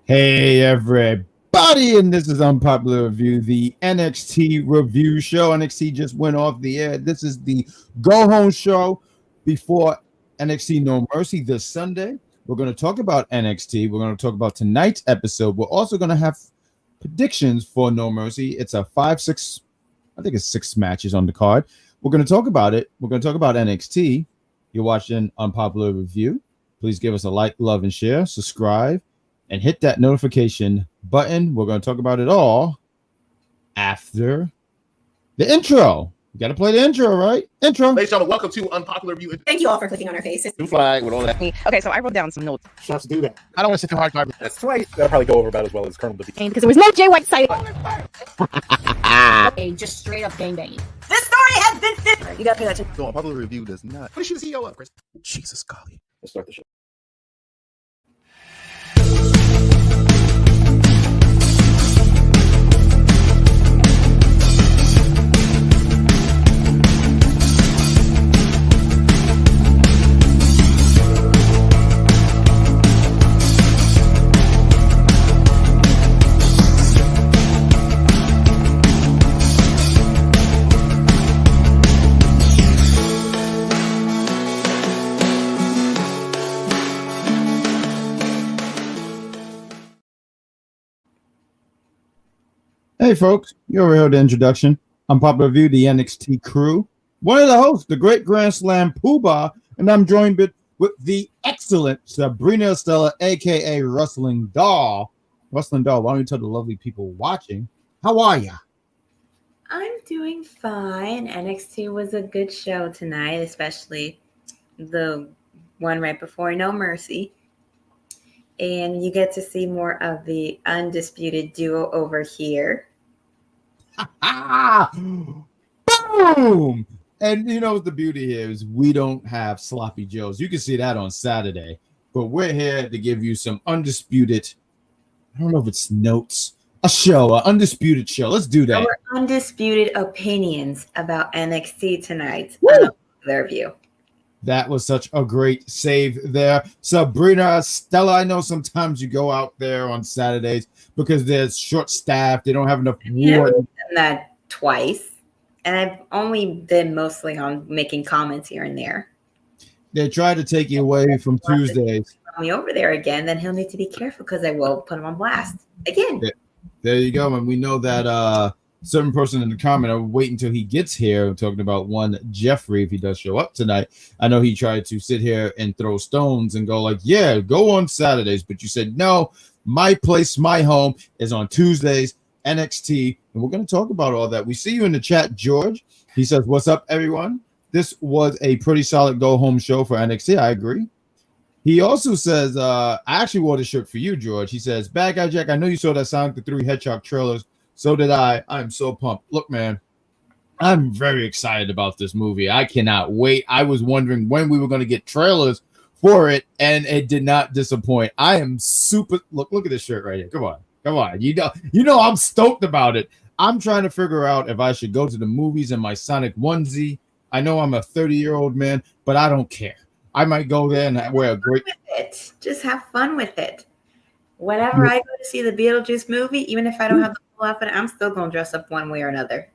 Hey everybody, and this is Unpopular Review, the NXT review show. NXT just went off the air. This is the go-home show before NXT No Mercy this Sunday. We're going to talk about NXT. We're going to talk about tonight's episode. We're also going to have predictions for No Mercy. It's a 5-6, I think it's 6 matches on the card. We're going to talk about it. We're going to talk about NXT. You're watching Unpopular Review. Please give us a like, love, and share. Subscribe. And hit that notification button. We're going to talk about it all after the intro. You got to play the intro, right? Intro. Ladies and gentlemen, welcome to Unpopular Review. Thank you all for clicking on our faces. New flag with all that. Okay, so I wrote down some notes. Let's do that. I don't want to sit too hard. That's twice. That'll probably go over about as well as Colonel Defeat. Because there was no Jay White side. Okay, just straight up gangbanging. This story has been fit. You got to pay attention. So Unpopular Review does not. What is she the CEO of, Chris? Jesus, golly. Let's start the show. Hey, folks. You already heard the introduction. Unpopular Review, the NXT crew. One of the hosts, the great Grand Slam Poobah, and I'm joined with the excellent Sabrina Estella, a.k.a. Wrestling Doll. Wrestling Doll, why don't you tell the lovely people watching, how are ya? I'm doing fine. NXT was a good show tonight, especially the one right before No Mercy. And you get to see more of the undisputed duo over here. Boom! And you know what the beauty here is? We don't have sloppy joes. You can see that on Saturday. But we're here to give you some undisputed, I don't know if it's notes, a show, an undisputed show. Let's do that. Our undisputed opinions about NXT tonight. Their view. That was such a great save there. Sabrina, Estella, I know sometimes you go out there on Saturdays because they're short-staffed. They don't have enough I've done that twice. And I've only been mostly on making comments here and there. They try to take you away from Tuesdays. Me over there again, then he'll need to be careful because I will put him on blast again. There you go. And we know that certain person in the comment, I'll wait until he gets here. I'm talking about one Jeffrey, if he does show up tonight. I know he tried to sit here and throw stones and go like, yeah, go on Saturdays. But you said, no, my place, my home is on Tuesdays, NXT. And we're going to talk about all that. We see you in the chat, George. He says, what's up, everyone? This was a pretty solid go-home show for NXT. I agree. He also says, I actually wore the shirt for you, George. He says, Bad Guy Jack, I know you saw that Sonic the 3 Hedgehog trailers. So did I. I'm so pumped. Look, man, I'm very excited about this movie. I cannot wait. I was wondering when we were going to get trailers for it, and it did not disappoint. I am super. Look at this shirt right here. Come on. You know, I'm stoked about it. I'm trying to figure out if I should go to the movies in my Sonic onesie. I know I'm a 30-year-old man, but I don't care. I might go there and wear a great. Just have fun with it. Whenever I go to see the Beetlejuice movie, even if I don't have the full outfit, I'm still gonna dress up one way or another.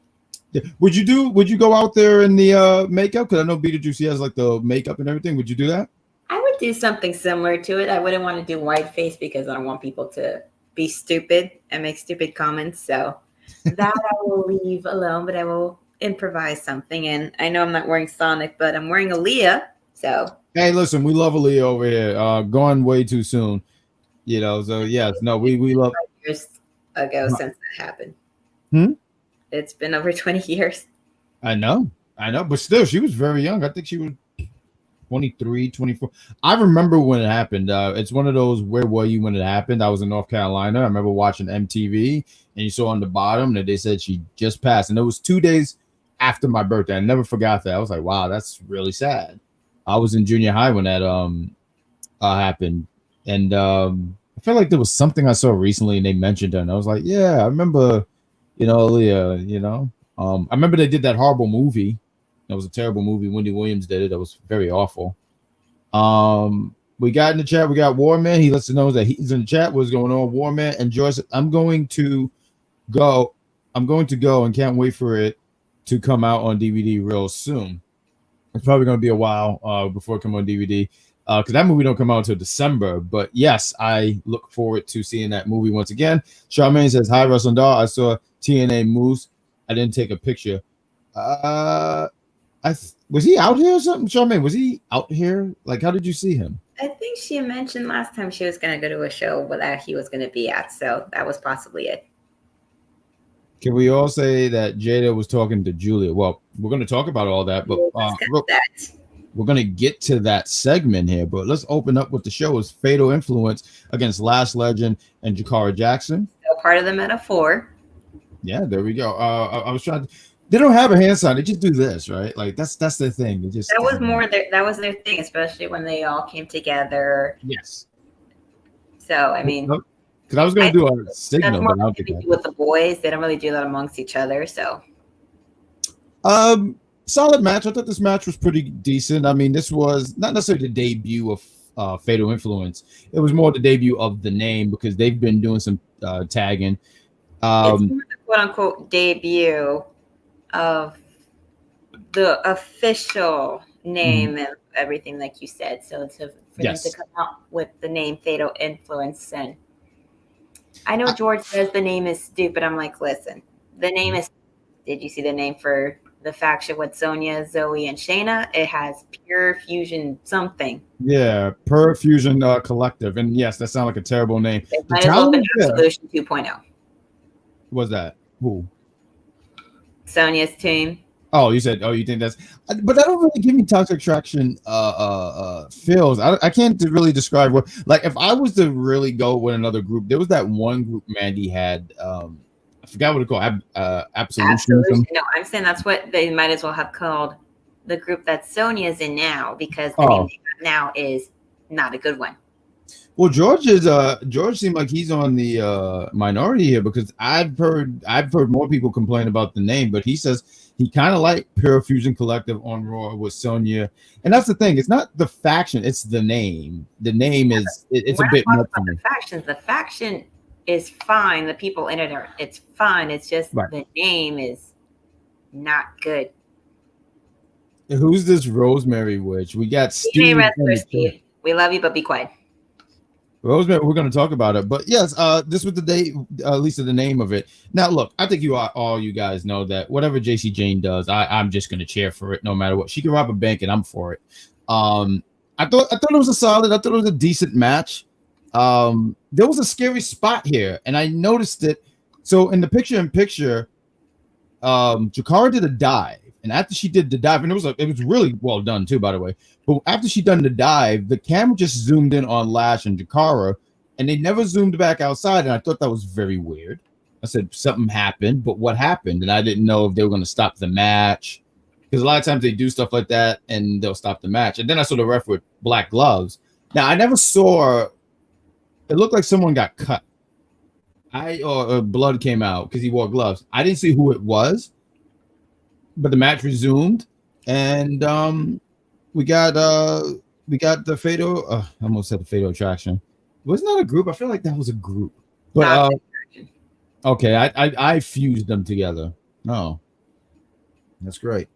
Yeah. Would you go out there in the makeup? Because I know Beetlejuice, he has like the makeup and everything. Would you do that? I would do something similar to it. I wouldn't want to do white face because I don't want people to be stupid and make stupid comments. So that I will leave alone, but I will improvise something. And I know I'm not wearing Sonic, but I'm wearing Aaliyah. So hey, listen, we love Aaliyah over here. Gone way too soon. You know, so yes, no, we love. 5 years ago since that happened. It's been over 20 years. I know, but still, she was very young. I think she was 23, 24. I remember when it happened. It's one of those, where were you when it happened? I was in North Carolina. I remember watching MTV, and you saw on the bottom that they said she just passed, and it was 2 days after my birthday. I never forgot that. I was like, wow, that's really sad. I was in junior high when that happened. And I feel like there was something I saw recently and they mentioned her, and I was like, yeah, I remember, you know, Aaliyah, you know. I remember they did that horrible movie. It was a terrible movie. Wendy Williams did it. That was very awful. We got in the chat. We got Warman. He lets us know that he's in the chat. What's going on, Warman? And Joyce, I'm going to go and can't wait for it to come out on DVD real soon. It's probably going to be a while before it comes on DVD because that movie don't come out until December. But yes, I look forward to seeing that movie once again. Charmaine says, "Hi, Wrestling Doll. I saw TNA Moose. I didn't take a picture. Was he out here or something? Charmaine, was he out here? Like, how did you see him?" I think she mentioned last time she was going to go to a show that he was going to be at, so that was possibly it. Can we all say that Jada was talking to Julia? Well, we're going to talk about all that, but we're going to get to that segment here. But let's open up with the show. Is Fatal Influence against Lash Legend and Jakara Jackson. So part of the metaphor. Yeah, there we go. I was trying to. They don't have a hand sign. They just do this, right? Like that's their thing. That was their thing, especially when they all came together. Yes. So I mean, because I was going to do a signal, but I don't think do with the boys. They don't really do that amongst each other. So, solid match. I thought this match was pretty decent. I mean, this was not necessarily the debut of Fatal Influence. It was more the debut of the name because they've been doing some tagging. It's more the quote unquote debut of the official name and everything, like you said. So for them to come out with the name Fatal Influence, and I know George says the name is stupid. I'm like, listen, the name is. Did you see the name for the faction with Sonya, Zoe, and Shayna? It has Pure Fusion something. Yeah, Pure Fusion Collective, and yes, that sounds like a terrible name. It might as well be Solution 2.0. What's that? Who? Sonya's team. Oh, you think that's, but that don't really give me Toxic Attraction feels. I can't really describe what, like if I was to really go with another group, there was that one group Mandy had, I forgot what it's called, Absolution. No, I'm saying that's what they might as well have called the group that Sonya's in now, because the name they have now is not a good one. Well, George seemed like he's on the minority here because I've heard more people complain about the name, but he says he kind of liked Pure Fusion Collective on Raw with Sonya, and that's the thing. It's not the faction; it's the name. The name is it's a bit more. The factions. The faction is fine. The people in it it's fine. It's just the name is not good. Who's this Rosemary Witch? We got Steve. Steve. We love you, but be quiet. Rosemary, we're going to talk about it, but yes, this was the day, at least the name of it. Now, look, I think you guys know that whatever JC Jane does, I'm just going to cheer for it, no matter what. She can rob a bank, and I'm for it. I thought it was a solid. I thought it was a decent match. There was a scary spot here, and I noticed it. So in the picture-in-picture, Jakara did a dive. And after she did the dive, and it was really well done too, by the way. But after she done the dive, the camera just zoomed in on Lash and Jakara, and they never zoomed back outside. And I thought that was very weird. I said something happened, but what happened? And I didn't know if they were going to stop the match, because a lot of times they do stuff like that and they'll stop the match. And then I saw the ref with black gloves. Now I never saw. It looked like someone got cut. Or blood came out because he wore gloves. I didn't see who it was. But the match resumed, and we got the Fatal. I almost said the Fatal Attraction. Wasn't that a group? I feel like that was a group. But okay, I fused them together. Oh, that's great.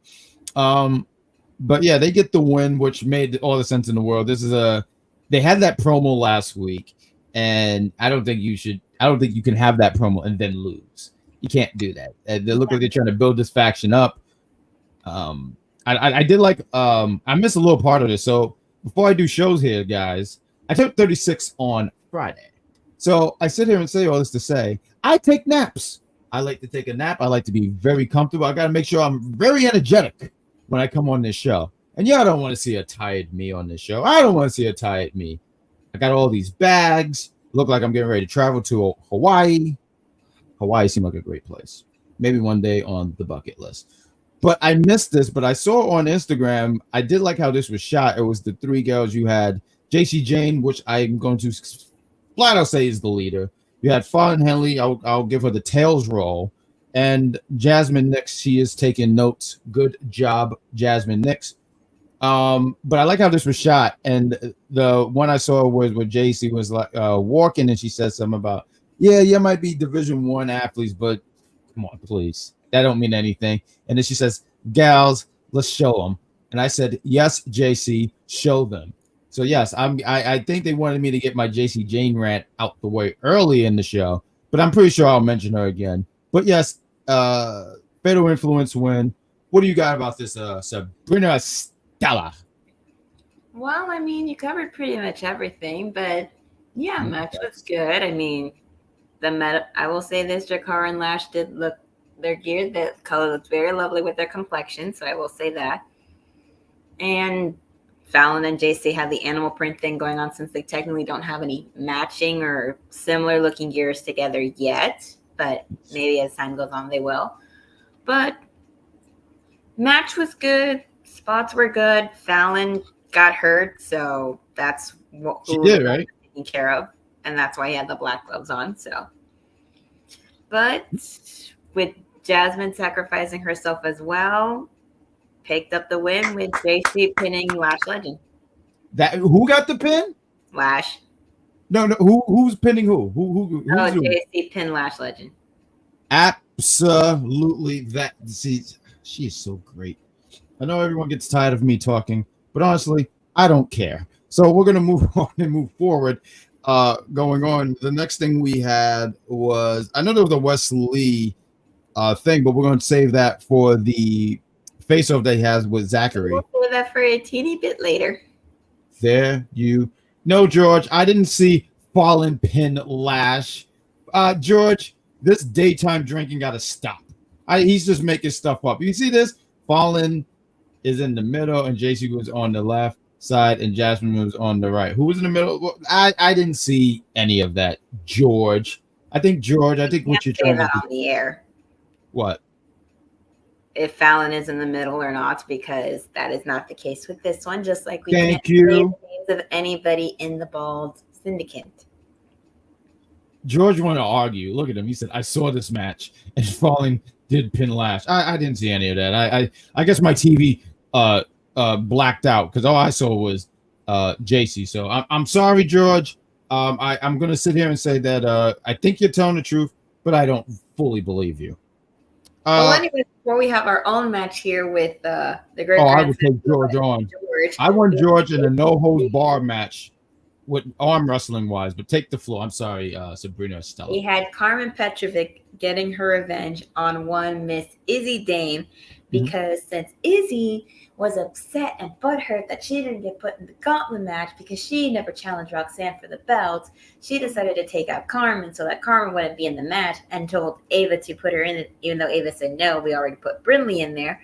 But yeah, they get the win, which made all the sense in the world. They had that promo last week, and I don't think you can have that promo and then lose. You can't do that. They look like they're trying to build this faction up. I did like I missed a little part of this. So before I do shows here, guys, I turned 36 on Friday. So I sit here and say all this to say I take naps. I like to take a nap. I like to be very comfortable. I got to make sure I'm very energetic when I come on this show. And y'all don't want to see a tired me on this show. I don't want to see a tired me. I got all these bags. Look like I'm getting ready to travel to Hawaii. Hawaii seemed like a great place. Maybe one day on the bucket list. But I missed this, but I saw on Instagram, I did like how this was shot. It was the three girls. You had JC Jane, which I'm going to flat out say is the leader. You had Fallon Henley. I'll give her the tails roll. And Jasmine Nix, she is taking notes. Good job, Jasmine Nix. But I like how this was shot, and the one I saw was where JC was like walking, and she said something about, yeah, you might be Division I athletes, but come on, please, that don't mean anything. And then she says, gals, let's show them. And I said, yes, JC, show them. So yes, I think they wanted me to get my JC Jane rant out the way early in the show, but I'm pretty sure I'll mention her again. But yes, Fatal Influence win. What do you got about this Sabrina Estella? Well, I mean, you covered pretty much everything, but yeah, match was good. I mean, I will say this: Jakara and Lash did look their gear. The color looked very lovely with their complexion, so I will say that. And Fallon and JC have the animal print thing going on since they technically don't have any matching or similar looking gears together yet, but maybe as time goes on they will. But match was good. Spots were good. Fallon got hurt, so that's what she did, right? Taken care of, and that's why he had the black gloves on. So, but with Jasmine sacrificing herself as well, picked up the win with JC pinning Lash Legend. That who got the pin? Lash. No. Who's pinning who? Who's JC pinned Lash Legend. Absolutely. That she is so great. I know everyone gets tired of me talking, but honestly, I don't care. So we're gonna move on and move forward. Going on, the next thing we had was, I know there was a Wesley thing, but we're gonna save that for the face-off that he has with Zachary. We'll save that for a teeny bit later. There you know, George. I didn't see Fallen pin Lash. George, this daytime drinking got to stop. He's just making stuff up. You see this? Fallen is in the middle, and JC was on the left side, and Jasmine was on the right. Who was in the middle? Well, I didn't see any of that, George. I think what you're trying to do on the air. What? If Fallon is in the middle or not, because that is not the case with this one. Just like we Thank can't you. say the names of anybody in the Bald Syndicate. George wanted to argue. Look at him. He said, "I saw this match, and Fallen did pin Lash." I didn't see any of that. I guess my TV blacked out because all I saw was JC. So I'm sorry, George. I'm gonna sit here and say that I think you're telling the truth, but I don't fully believe you. Well, anyway, before we have our own match here with the great. I would take George on. I want George in a no holds bar match with arm wrestling wise, but take the floor. I'm sorry, Sabrina Estella. We had Karmen Petrovic getting her revenge on one Miss Izzy Dame because since Izzy was upset and butthurt that she didn't get put in the gauntlet match because she never challenged Roxanne for the belt, she decided to take out Karmen so that Karmen wouldn't be in the match and told Ava to put her in it, even though Ava said no, we already put Brinley in there.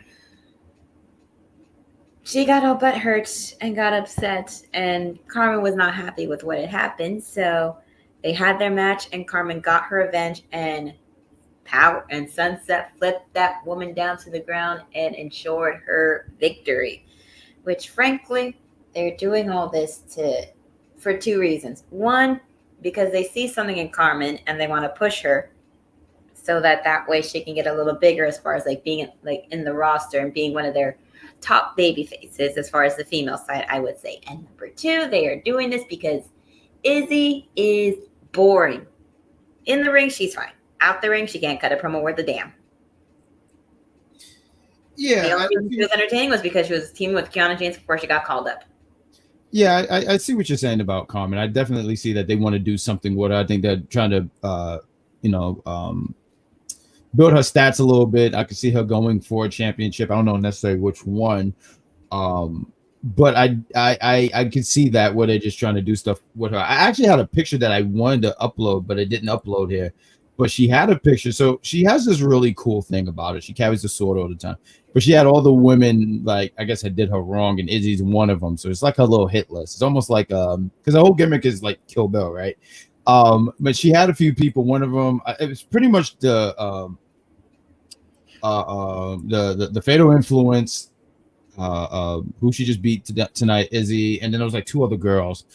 She got all butthurt and got upset, and Karmen was not happy with what had happened, so they had their match, and Karmen got her revenge and Sunset flipped that woman down to the ground and ensured her victory, which frankly, they're doing all this for two reasons. One, because they see something in Karmen and they want to push her so that way she can get a little bigger as far as like being like in the roster and being one of their top baby faces as far as the female side, I would say. And number two, they are doing this because Izzy is boring. In the ring, she's fine. Out the ring, she can't cut a promo worth a damn. Yeah. The only reason she was entertaining was because she was teaming with Kiana James before she got called up. Yeah, I see what you're saying about Karmen. I definitely see that they want to do something with her. I think they're trying to, build her stats a little bit. I could see her going for a championship. I don't know necessarily which one. But I could see that where they're just trying to do stuff with her. I actually had a picture that I wanted to upload, but it didn't upload here. But she had a picture. So she has this really cool thing about her. She carries the sword all the time. But she had all the women, like, I guess I did her wrong, and Izzy's one of them. So it's like her little hit list. It's almost like, because the whole gimmick is like Kill Bill, right? But she had a few people. One of them, it was pretty much the Fatal Influence, who she just beat tonight, Izzy, and then there was like two other girls.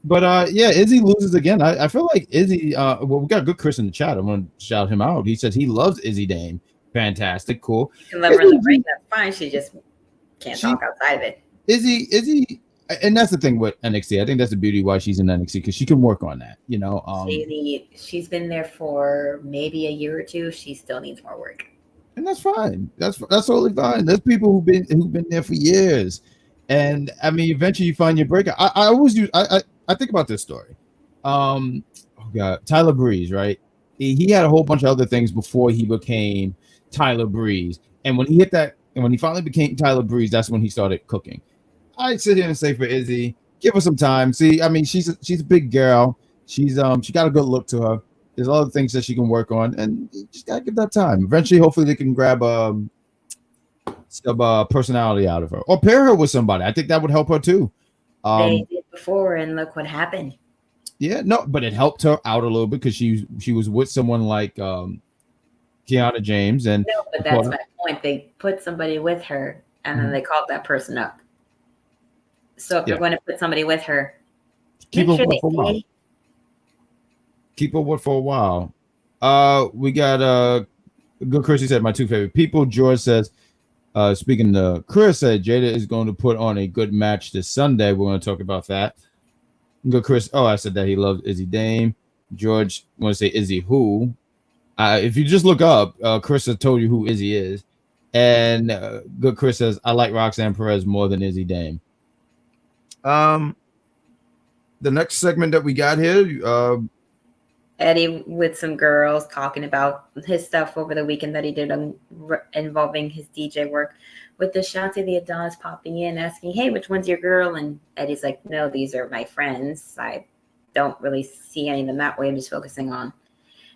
But Izzy loses again. I feel like Izzy. Well, we got good Chris in the chat. I'm gonna shout him out. He says he loves Izzy Dame. Fantastic, cool. You can let her in the ring. That's fine. She just can't talk outside of it. Izzy, and that's the thing with NXT. I think that's the beauty why she's in NXT, because she can work on that. You know, She's been there for maybe a year or two. She still needs more work, and that's fine. That's totally fine. There's people who've been there for years, and I mean, eventually you find your breakout. I always use I think about this story. Oh God, Tyler Breeze, right? He had a whole bunch of other things before he became Tyler Breeze, and when he finally became Tyler Breeze, that's when he started cooking. I sit here and say for Izzy, give her some time. See, I mean, she's a big girl. She got a good look to her. There's a lot of things that she can work on, and you just gotta give that time. Eventually, hopefully, they can grab some personality out of her, or pair her with somebody. I think that would help her too. They did before, and look what happened. Yeah, no, but it helped her out a little bit because she was with someone like Kiana James, and no, but that's my point. They put somebody with her, and then they called that person up. So if you're going to put somebody with her, keep her with for a while. Keep her with for a while. We got good Chrissy said my two favorite people. George says, speaking to Chris, said Jada is going to put on a good match this Sunday. We're going to talk about that. Good Chris. Oh, I said that he loved Izzy Dame. George want to say Izzy who? If you just look up, Chris has told you who Izzy is. And good Chris says, I like Roxanne Perez more than Izzy Dame. The next segment that we got here, Eddie with some girls talking about his stuff over the weekend that he did involving his DJ work, with the Ashanti the Adonis popping in asking, hey, which one's your girl? And Eddie's like, no, these are my friends. I don't really see any of them that way. I'm just focusing on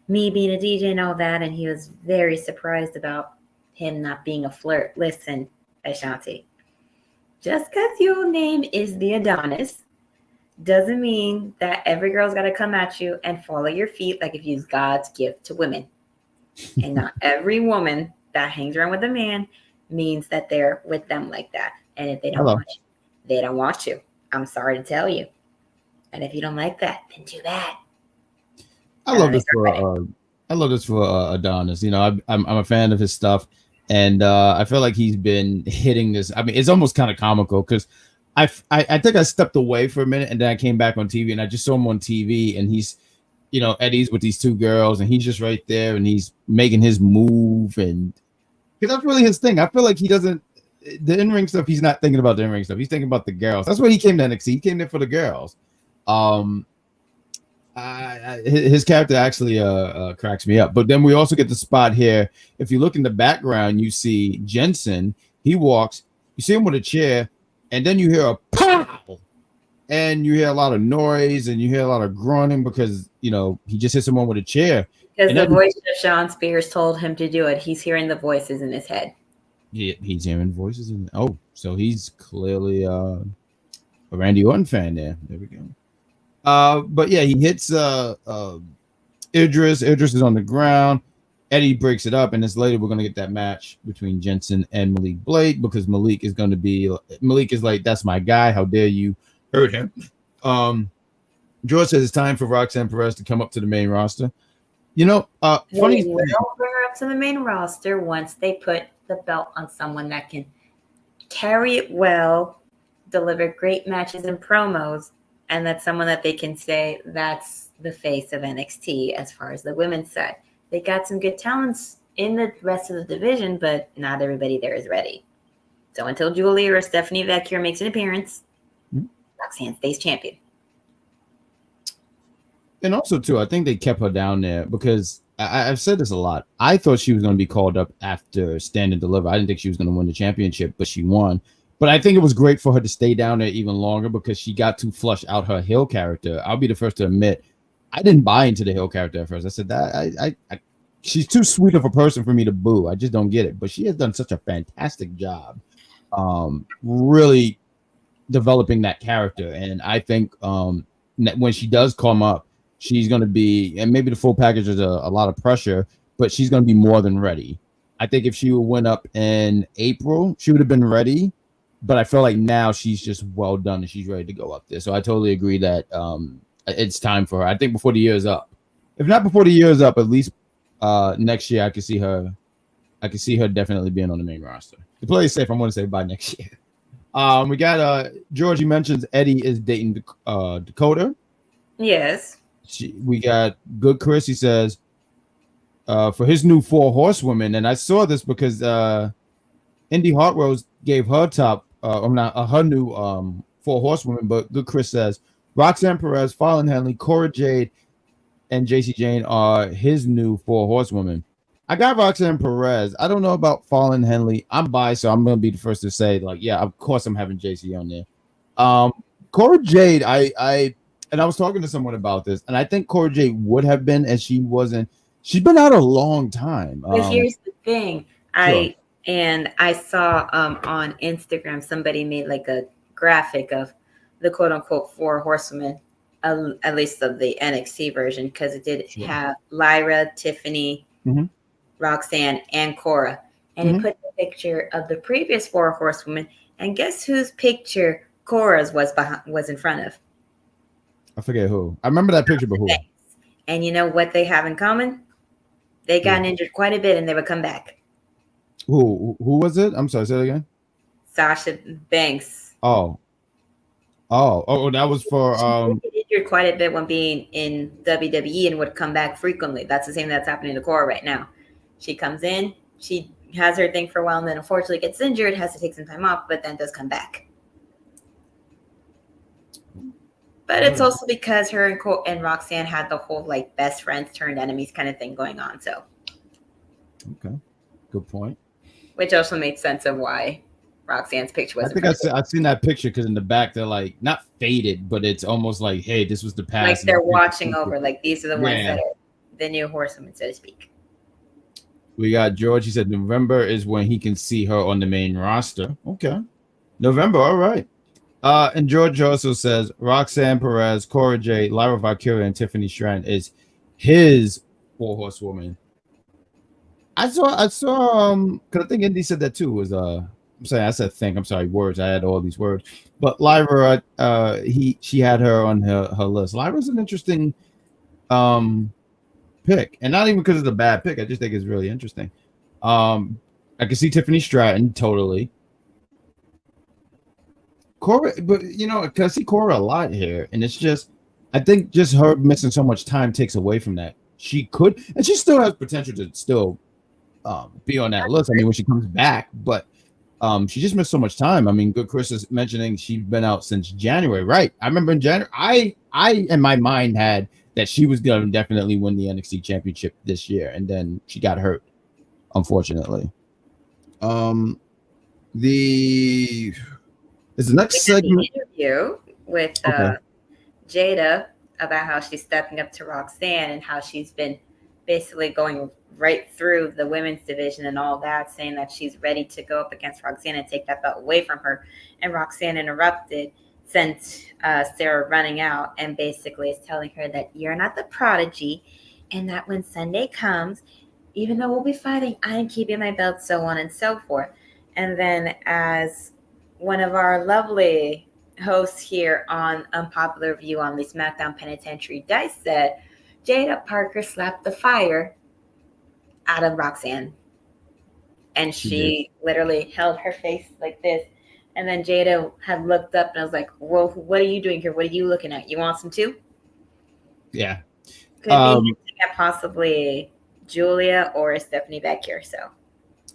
me being a DJ and all that. And he was very surprised about him not being a flirt. Listen, Ashanti, just because your name is the Adonis doesn't mean that every girl's got to come at you and follow your feet like if you're God's gift to women. And not every woman that hangs around with a man means that they're with them like that. And if they don't want you, they don't want you. I'm sorry to tell you. And if you don't like that, then do that. I love this for Adonis. You know, I'm a fan of his stuff. And I feel like he's been hitting this. I mean, it's almost kind of comical because I think I stepped away for a minute and then I came back on TV and I just saw him on TV and he's, you know, Eddie's with these two girls and he's just right there and he's making his move, and because that's really his thing. I feel like he doesn't, the in-ring stuff, he's not thinking about the in-ring stuff. He's thinking about the girls. That's why he came to NXT. He came there for the girls. His character actually cracks me up. But then we also get the spot here. If you look in the background, you see Jensen. He walks. You see him with a chair, and then you hear a pow, and you hear a lot of noise, and you hear a lot of groaning because you know he just hit someone with a chair. Because the voice of Sean Spears told him to do it. He's hearing the voices in his head. He's hearing voices. So he's clearly a Randy Orton fan there. There we go. But yeah, he hits Idris. Idris is on the ground. Eddie breaks it up, and this later we're gonna get that match between Jensen and Malik Blake because Malik is like, that's my guy. How dare you hurt him? George says it's time for Roxanne Perez to come up to the main roster. You know, funny. They will bring her up to the main roster once they put the belt on someone that can carry it well, deliver great matches and promos, and that's someone that they can say that's the face of NXT as far as the women's side. They got some good talents in the rest of the division, but not everybody there is ready. So until Julia or Stephanie Vecchio makes an appearance, Roxanne stays champion. And also, too, I think they kept her down there because I've said this a lot. I thought she was going to be called up after Stand and Deliver. I didn't think she was going to win the championship, but she won. But I think it was great for her to stay down there even longer because she got to flush out her heel character. I'll be the first to admit, I didn't buy into the heel character at first. I said that she's too sweet of a person for me to boo. I just don't get it. But she has done such a fantastic job really developing that character. And I think when she does come up, she's going to be, and maybe the full package is a lot of pressure, but she's going to be more than ready. I think if she went up in April, she would have been ready. But I feel like now she's just well done and she's ready to go up there. So I totally agree that it's time for her. I think before the year is up. If not before the year is up, at least next year I could see her definitely being on the main roster. To play it safe, I'm going to say by next year. We got Georgie mentions Eddie is dating Dakota. Yes. We got Good Chris. He says for his new 4 horsewomen, and I saw this because Indy Hartwell gave her top, her new 4 horsewomen. But Good Chris says Roxanne Perez, Fallon Henley, Cora Jade, and JC Jane are his new 4 horsewomen. I got Roxanne Perez. I don't know about Fallon Henley. I'm biased, so I'm gonna be the first to say, like, yeah, of course I'm having JC on there. Cora Jade, I was talking to someone about this, and I think Cora Jade would have been, as she wasn't. She's been out a long time. But here's the thing, Sure. I saw on Instagram somebody made like a graphic of the quote unquote 4 horsewomen, at least of the NXT version, because it did have Lyra, Tiffany, Roxanne, and Cora, and it put the picture of the previous 4 horsewomen, and guess whose picture Cora's was in front of? I forget who. I remember that picture, but who? And you know what they have in common? They got injured quite a bit, and they would come back. Who was it? I'm sorry, say it again. Sasha Banks. Oh, that was for She injured quite a bit when being in WWE and would come back frequently. That's the same that's happening to Cora right now. She comes in, she has her thing for a while, and then unfortunately gets injured, has to take some time off, but then does come back. But it's also because her and Roxanne had the whole like best friends turned enemies kind of thing going on. So, okay, good point. Which also made sense of why Roxanne's picture was. I think I've seen that picture because in the back they're like not faded, but it's almost like, hey, this was the past. Like they're watching over. Like these are the ones that are the new horsewomen, so to speak. We got George. He said November is when he can see her on the main roster. Okay, November. All right. And George also says Roxanne Perez, Cora Jade, Lyra Valkyria, and Tiffany Stratton is his 4 horsewoman. I saw because I think Indy said that too. Was I'm sorry, words. I had all these words, but Lyra, she had her on her list. Lyra's an interesting pick, and not even because it's a bad pick. I just think it's really interesting. I can see Tiffany Stratton totally. Cora, but I see Cora a lot here, and it's just, I think just her missing so much time takes away from that. She could, and she still has potential to still be on that list. I mean, when she comes back, but she just missed so much time. I mean, Good Chris is mentioning she's been out since January, right? I remember in January, I in my mind had that she was going to definitely win the NXT Championship this year, and then she got hurt, unfortunately. Is the next segment interview with Jada about how she's stepping up to Roxanne and how she's been basically going right through the women's division and all that, saying that she's ready to go up against Roxanne and take that belt away from her. And Roxanne interrupted, sent Sarah running out, and basically is telling her that you're not the prodigy, and that when Sunday comes, even though we'll be fighting, I'm keeping my belt, so on and so forth. And then as one of our lovely hosts here on Unpopular View on the SmackDown Penitentiary Dice said, Jada Parker slapped the fire out of Roxanne. And she literally held her face like this. And then Jada had looked up and I was like, well, what are you doing here? What are you looking at? You want some too? Yeah. Could be possibly Julia or Stephanie back here. So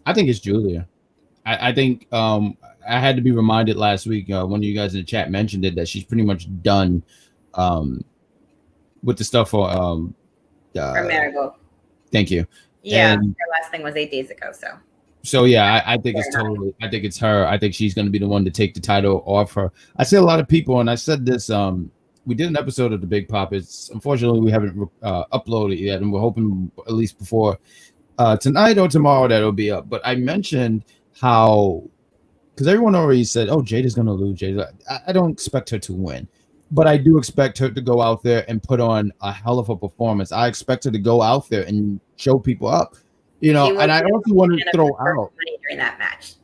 I think it's Julia. I think I had to be reminded last week. One of you guys in the chat mentioned it, that she's pretty much done with the stuff for Marigold. Thank you. Yeah, and her last thing was 8 days ago. So yeah, I think it's totally. I think it's her. I think she's going to be the one to take the title off her. I see a lot of people, and I said this. We did an episode of the Big Pop. It's unfortunately we haven't uploaded yet, and we're hoping at least before tonight or tomorrow that it'll be up. But I mentioned how, because everyone already said, oh, Jada's going to lose. I don't expect her to win, but I do expect her to go out there and put on a hell of a performance. I expect her to go out there and show people up, and I also want to throw out during that match.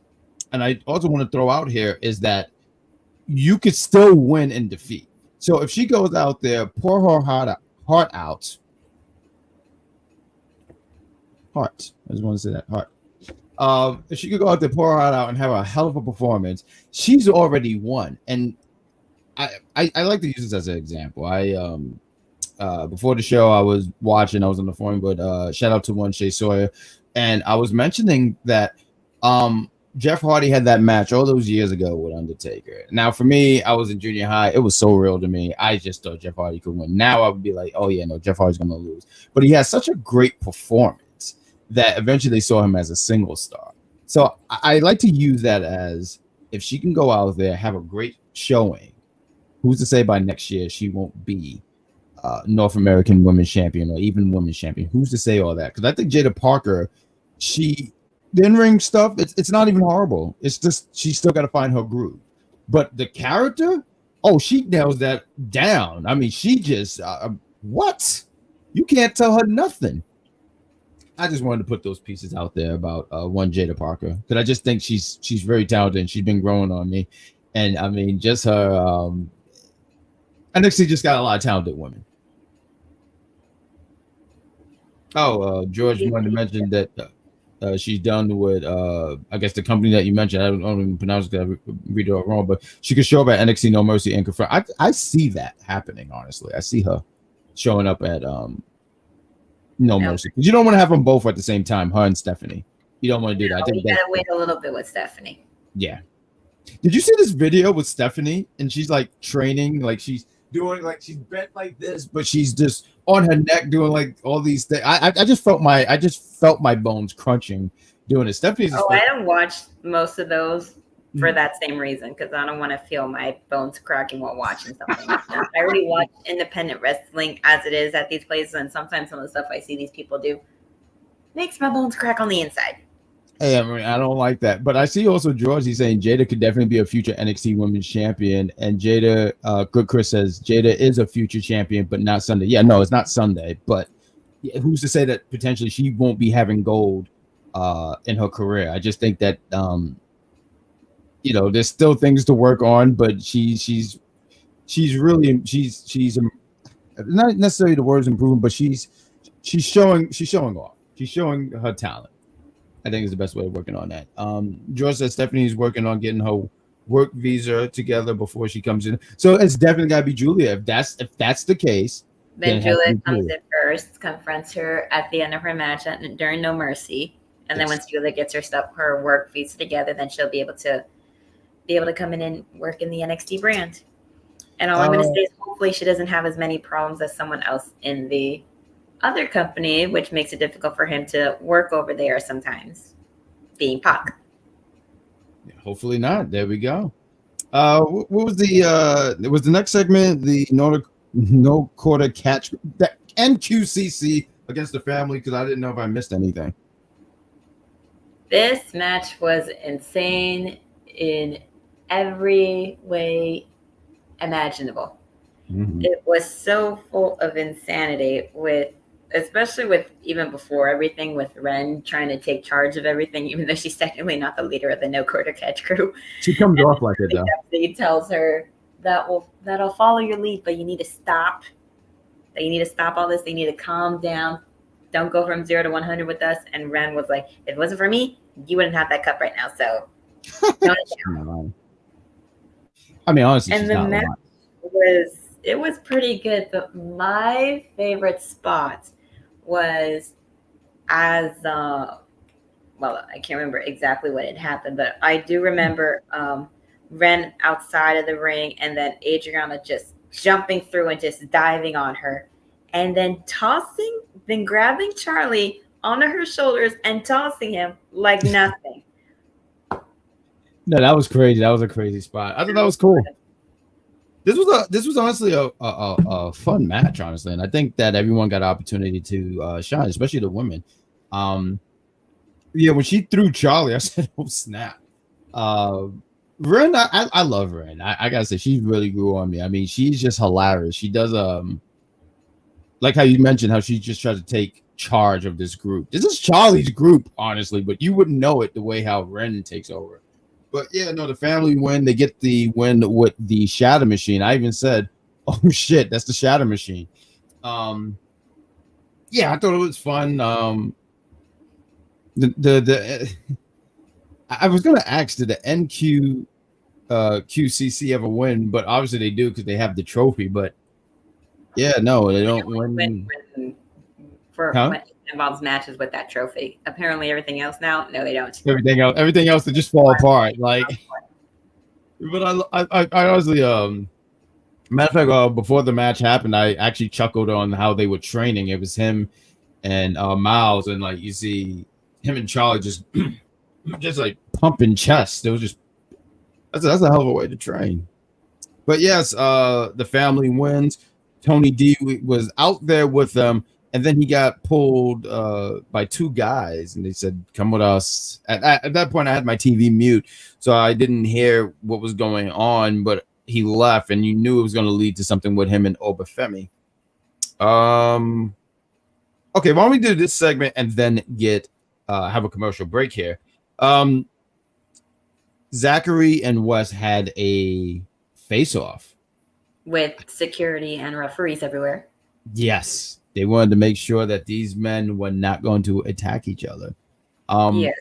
And I also want to throw out here is that you could still win in defeat. So if she goes out there, pour her heart out. Heart. I just want to say that, heart. If she could go out there, pour her heart out, and have a hell of a performance, she's already won. And I like to use this as an example. Before the show, I was on the phone, but shout out to one Shay Sawyer, and I was mentioning that Jeff Hardy had that match all those years ago with Undertaker. Now, for me, I was in junior high. It was so real to me. I just thought Jeff Hardy could win. Now I would be like, oh yeah, no, Jeff Hardy's gonna lose. But he has such a great performance that eventually they saw him as a single star. So I like to use that as, if she can go out there, have a great showing, who's to say by next year she won't be North American Women's Champion or even Women's Champion? Who's to say all that? Because I think Jada Parker, the in-ring stuff, it's not even horrible. It's just she's still got to find her groove. But the character, she nails that down. I mean, she just what? You can't tell her nothing. I just wanted to put those pieces out there about one Jada Parker, because I just think she's very talented and she's been growing on me. And I mean, just her NXT just got a lot of talented women. George wanted to mention that she's done with I guess the company that you mentioned. I don't even pronounce it, I read it all wrong, but she could show up at NXT No Mercy and confront. I see that happening, honestly. I see her showing up at No Mercy, because you don't want to have them both at the same time, her and Stephanie. You don't want to do that. I think you gotta wait a little bit with Stephanie. Yeah. Did you see this video with Stephanie? And she's like training, like she's doing, like she's bent like this, but she's just on her neck doing like all these things. I just felt my bones crunching doing it. Stephanie's. I don't watch most of those for that same reason, because I don't want to feel my bones cracking while watching something like that. I already watch independent wrestling as it is at these places, and sometimes some of the stuff I see these people do makes my bones crack on the inside. Hey, I mean, I don't like that. But I see also Georgie saying Jada could definitely be a future NXT Women's Champion. And Jada, Good Chris says Jada is a future champion, but not Sunday. Yeah, no, it's not Sunday. But who's to say that potentially she won't be having gold in her career? I just think that there's still things to work on, but she's really not necessarily the words improving, but she's showing off. She's showing her talent. I think is the best way of working on that. George says Stephanie's working on getting her work visa together before she comes in. So it's definitely got to be Julia. If that's the case, then Julia comes in first, confronts her at the end of her match during No Mercy, and then once Julia gets her work visa together, then she'll be able to come in and work in the NXT brand. And all I'm going to say is hopefully she doesn't have as many problems as someone else in the other company, which makes it difficult for him to work over there sometimes, being Pac. Yeah, hopefully not. There we go. What was the next segment? The no quarter catch, the NQCC against the family, because I didn't know if I missed anything. This match was insane in every way imaginable. Mm-hmm. It was so full of insanity, especially with even before everything, with Ren trying to take charge of everything, even though she's technically not the leader of the No Quarter Catch crew. She comes off like it, though. He tells her that'll follow your lead, but you need to stop. That you need to stop all this. They need to calm down. Don't go from 0 to 100 with us. And Ren was like, if it wasn't for me, you wouldn't have that cup right now. So, I mean, honestly, and the match was pretty good. But my favorite spot was I can't remember exactly what had happened, but I do remember Ren outside of the ring, and then Adriana just jumping through and just diving on her, and then grabbing Charlie onto her shoulders and tossing him like nothing. No, that was crazy. That was a crazy spot. I thought that was cool. This was honestly a fun match, honestly, and I think that everyone got an opportunity to shine, especially the women. When she threw Charlie, I said, "Oh snap!" Ren, I love Ren. I gotta say, she really grew on me. I mean, she's just hilarious. She does like how you mentioned how she just tried to take charge of this group. This is Charlie's group, honestly, but you wouldn't know it the way how Ren takes over. But yeah, no, the family win. They get the win with the Shatter Machine. I even said, "Oh shit, that's the Shatter Machine." I thought it was fun. I was gonna ask, did the NQ QCC ever win? But obviously they do because they have the trophy. But yeah, no, they don't win. For when it involves matches with that trophy. Apparently, everything else now, no, they don't. Everything else to just fall apart. Like, but I honestly, matter of fact, before the match happened, I actually chuckled on how they were training. It was him and Miles, and like you see him and Charlie just like pumping chest. It was just that's a hell of a way to train. But yes, the family wins. Tony D was out there with them, and then he got pulled by two guys, and they said, "Come with us." At that point, I had my TV mute, so I didn't hear what was going on. But he left, and you knew it was going to lead to something with him and Obafemi. Okay, why don't we do this segment and then get have a commercial break here? Zachary and Wes had a face-off with security and referees everywhere. Yes, they wanted to make sure that these men were not going to attack each other. Yeah.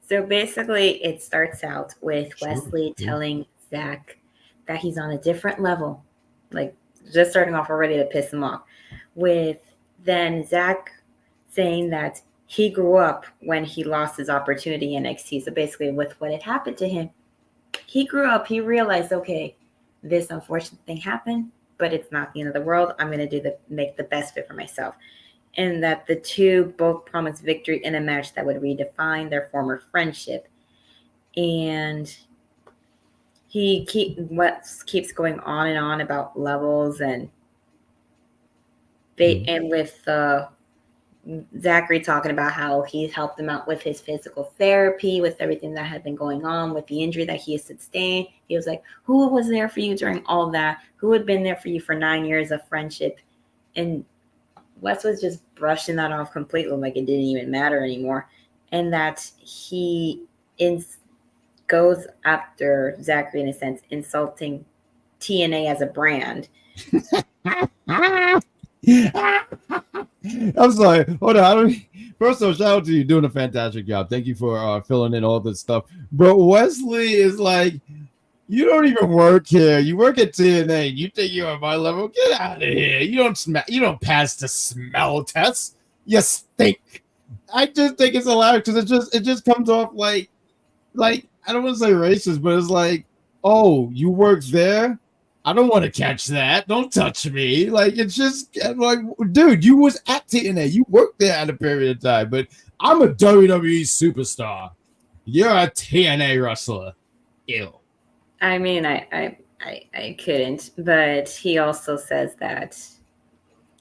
So basically, it starts out with Wesley telling Zach that he's on a different level, like just starting off already to piss him off. With then Zach saying that he grew up when he lost his opportunity in NXT. So basically, with what had happened to him, he grew up. He realized, okay, this unfortunate thing happened, but it's not the end of the world. I'm going to make the best fit for myself. And that the two both promised victory in a match that would redefine their former friendship. And keeps going on and on about levels and with Zachary talking about how he helped him out with his physical therapy, with everything that had been going on, with the injury that he has sustained. He was like, who was there for you during all that? Who had been there for you for 9 years of friendship? And Wes was just brushing that off completely, like it didn't even matter anymore. And that he goes after Zachary, in a sense, insulting TNA as a brand. I'm sorry. Hold on. First of all, shout out to you doing a fantastic job. Thank you for filling in all this stuff. But Wesley is like, you don't even work here. You work at TNA. You think you're on my level? Get out of here. You don't pass the smell test. You stink. I just think it's hilarious because it just comes off like I don't want to say racist, but it's like, oh, you work there? I don't want to catch that. Don't touch me. Like, it's just like, dude, you was at TNA. You worked there at a period of time, but I'm a WWE superstar. You're a TNA wrestler. Ew. I mean, I couldn't, but he also says that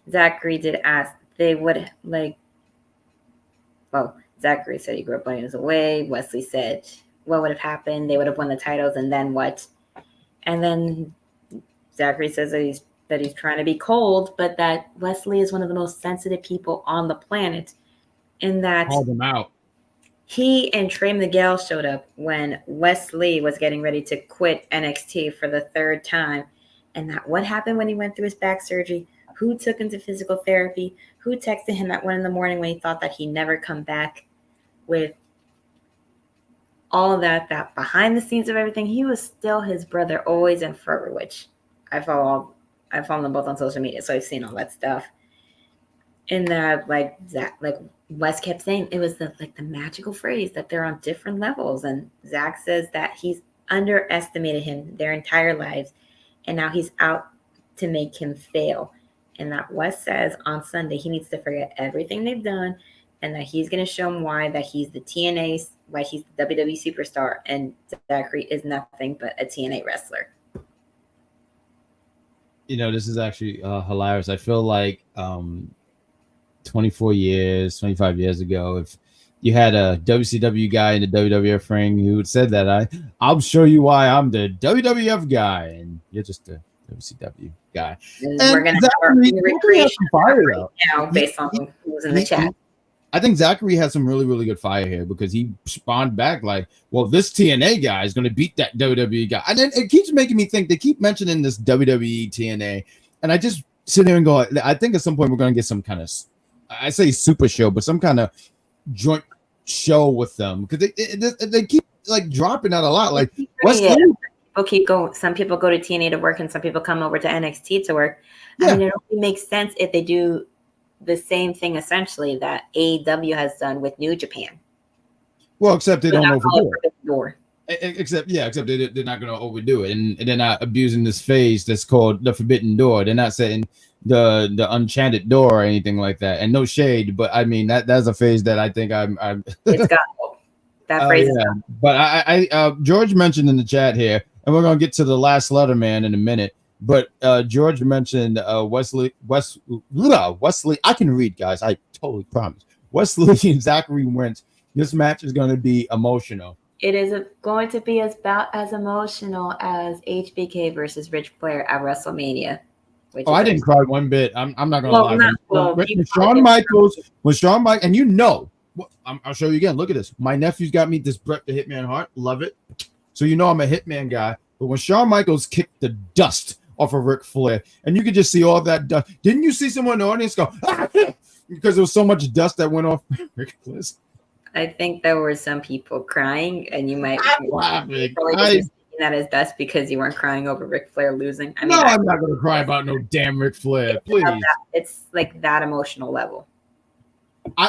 Zachary did ask they would Zachary said he grew up years away. Wesley said, what would have happened? They would have won the titles, and then what? And then Zachary says that he's trying to be cold, but that Wesley is one of the most sensitive people on the planet, and that called him out. He and Trey Miguel showed up when Wesley was getting ready to quit NXT for the third time, and that what happened when he went through his back surgery, who took him to physical therapy, who texted him at 1 a.m. when he thought that he'd never come back, with all of that behind the scenes of everything, he was still his brother always and forever, which I follow them both on social media, so I've seen all that stuff. And that Wes kept saying, it was the magical phrase that they're on different levels. And Zach says that he's underestimated him their entire lives, and now he's out to make him fail. And that Wes says on Sunday he needs to forget everything they've done, and that he's going to show him why that he's the TNA, why he's the WWE superstar, and Zachary is nothing but a TNA wrestler. You know, this is actually hilarious. I feel like 25 years ago, if you had a WCW guy in the WWF ring who said that, I'll show you why I'm the WWF guy, and you're just a WCW guy. And we're going to start the recreation right now based on who was in the chat. I think Zachary has some really, really good fire here because he spawned back like, well, this TNA guy is going to beat that WWE guy. And then it keeps making me think, they keep mentioning this WWE TNA. And I just sit there and go, I think at some point we're going to get some kind of, I say super show, but some kind of joint show with them because they keep like dropping out a lot. Like yeah. People keep going. Some people go to TNA to work, and some people come over to NXT to work. Yeah. I mean, it only makes sense if they do the same thing essentially that AEW has done with New Japan. Well, except they don't overdo it. Except they're not going to overdo it, and they're not abusing this phase that's called the Forbidden Door. They're not saying the Enchanted Door or anything like that. And no shade, but I mean that's a phase that I think I'm. It's got that phrase. Yeah. But I George mentioned in the chat here, and we're gonna get to the last letter man in a minute. But George mentioned Wesley. I can read, guys. I totally promise. Wesley and Zachary Wentz. This match is going to be emotional. It is going to be about as emotional as HBK versus Rich Flair at WrestleMania. I didn't cry one bit. I'm not going to lie. When Shawn Michaels, and you know, I'll show you again. Look at this. My nephew's got me this Bret the Hitman Hart. Love it. So you know I'm a Hitman guy. But when Shawn Michaels kicked the dust off of Ric Flair, and you could just see all that dust. Didn't you see someone in the audience go, ah! Because there was so much dust that went off Ric Flair's. I think there were some people crying, and you might probably just that as best because you weren't crying over Ric Flair losing. I mean, I'm not going to cry about no damn Ric Flair, please. It's like that emotional level.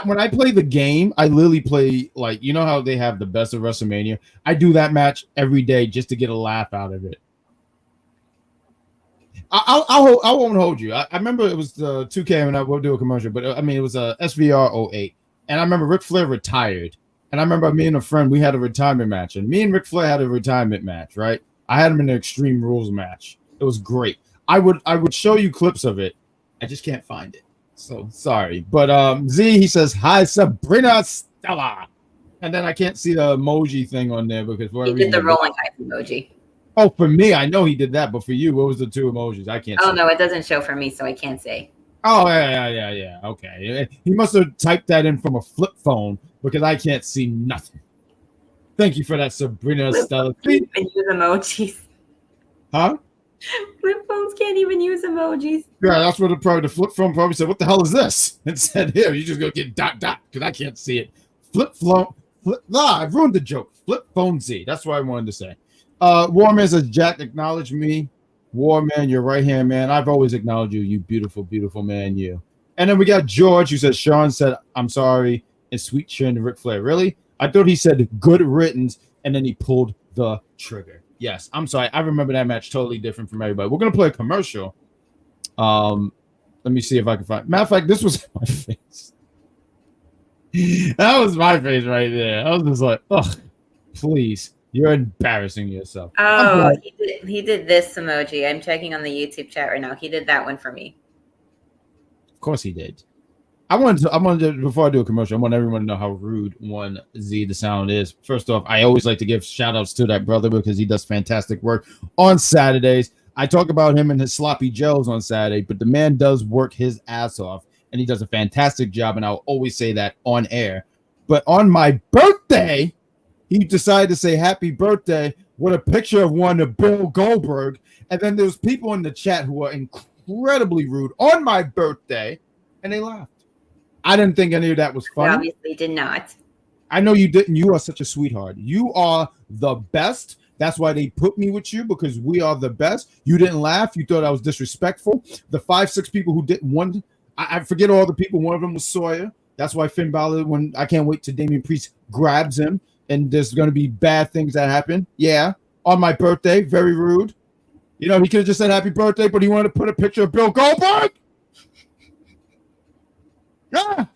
When I play the game, I literally play like, you know how they have the best of WrestleMania? I do that match every day just to get a laugh out of it. I won't hold you. I remember it was the 2K, and I will do a commercial, but I mean, it was a SVR 08. And I remember Ric Flair retired. And I remember me and a friend, we had a retirement match. And me and Ric Flair had a retirement match, right? I had him in an Extreme Rules match. It was great. I would show you clips of it. I just can't find it. So sorry. But Z, he says, hi, Sabrina Estella. And then I can't see the emoji thing on there because he did the rolling eyes emoji. Oh, for me, I know he did that. But for you, what was the two emojis? I can't see. Oh, no, it doesn't show for me, so I can't say. Oh, yeah. Okay. He must have typed that in from a flip phone because I can't see nothing. Thank you for that, Sabrina Estella. Can't even use emojis. Huh? Flip phones can't even use emojis. Yeah, that's what the flip phone probably said. What the hell is this? And said, here, you just go get ... because I can't see it. I've ruined the joke. Flip phone Z. That's what I wanted to say. Warman says, Jack, acknowledge me. Warman, your right hand man. I've always acknowledged you, you beautiful, beautiful man, you. And then we got George who says, Sean said, I'm sorry, and sweet chin to Ric Flair. Really? I thought he said good riddance, and then he pulled the trigger. Yes, I'm sorry. I remember that match totally different from everybody. We're going to play a commercial. Let me see if I can find. Matter of fact, this was my face. That was my face right there. I was just like, oh, please. You're embarrassing yourself. Oh, he did this emoji. I'm checking on the YouTube chat right now. He did that one for me. Of course he did. I wanted to, before I do a commercial, I want everyone to know how rude one Z the Sound is. First off, I always like to give shout outs to that brother because he does fantastic work on Saturdays. I talk about him and his sloppy joes on Saturday, but the man does work his ass off and he does a fantastic job. And I'll always say that on air. But on my birthday, he decided to say happy birthday with a picture of one of Bill Goldberg. And then there's people in the chat who are incredibly rude on my birthday, and they laughed. I didn't think any of that was funny. I obviously did not. I know you didn't. You are such a sweetheart. You are the best. That's why they put me with you, because we are the best. You didn't laugh. You thought I was disrespectful. The 5-6 people who didn't want, I forget all the people. One of them was Sawyer. That's why Finn Balor, when I can't wait till Damian Priest grabs him, and there's going to be bad things that happen. Yeah. On my birthday. Very rude. You know, he could have just said happy birthday, but he wanted to put a picture of Bill Goldberg. Yeah.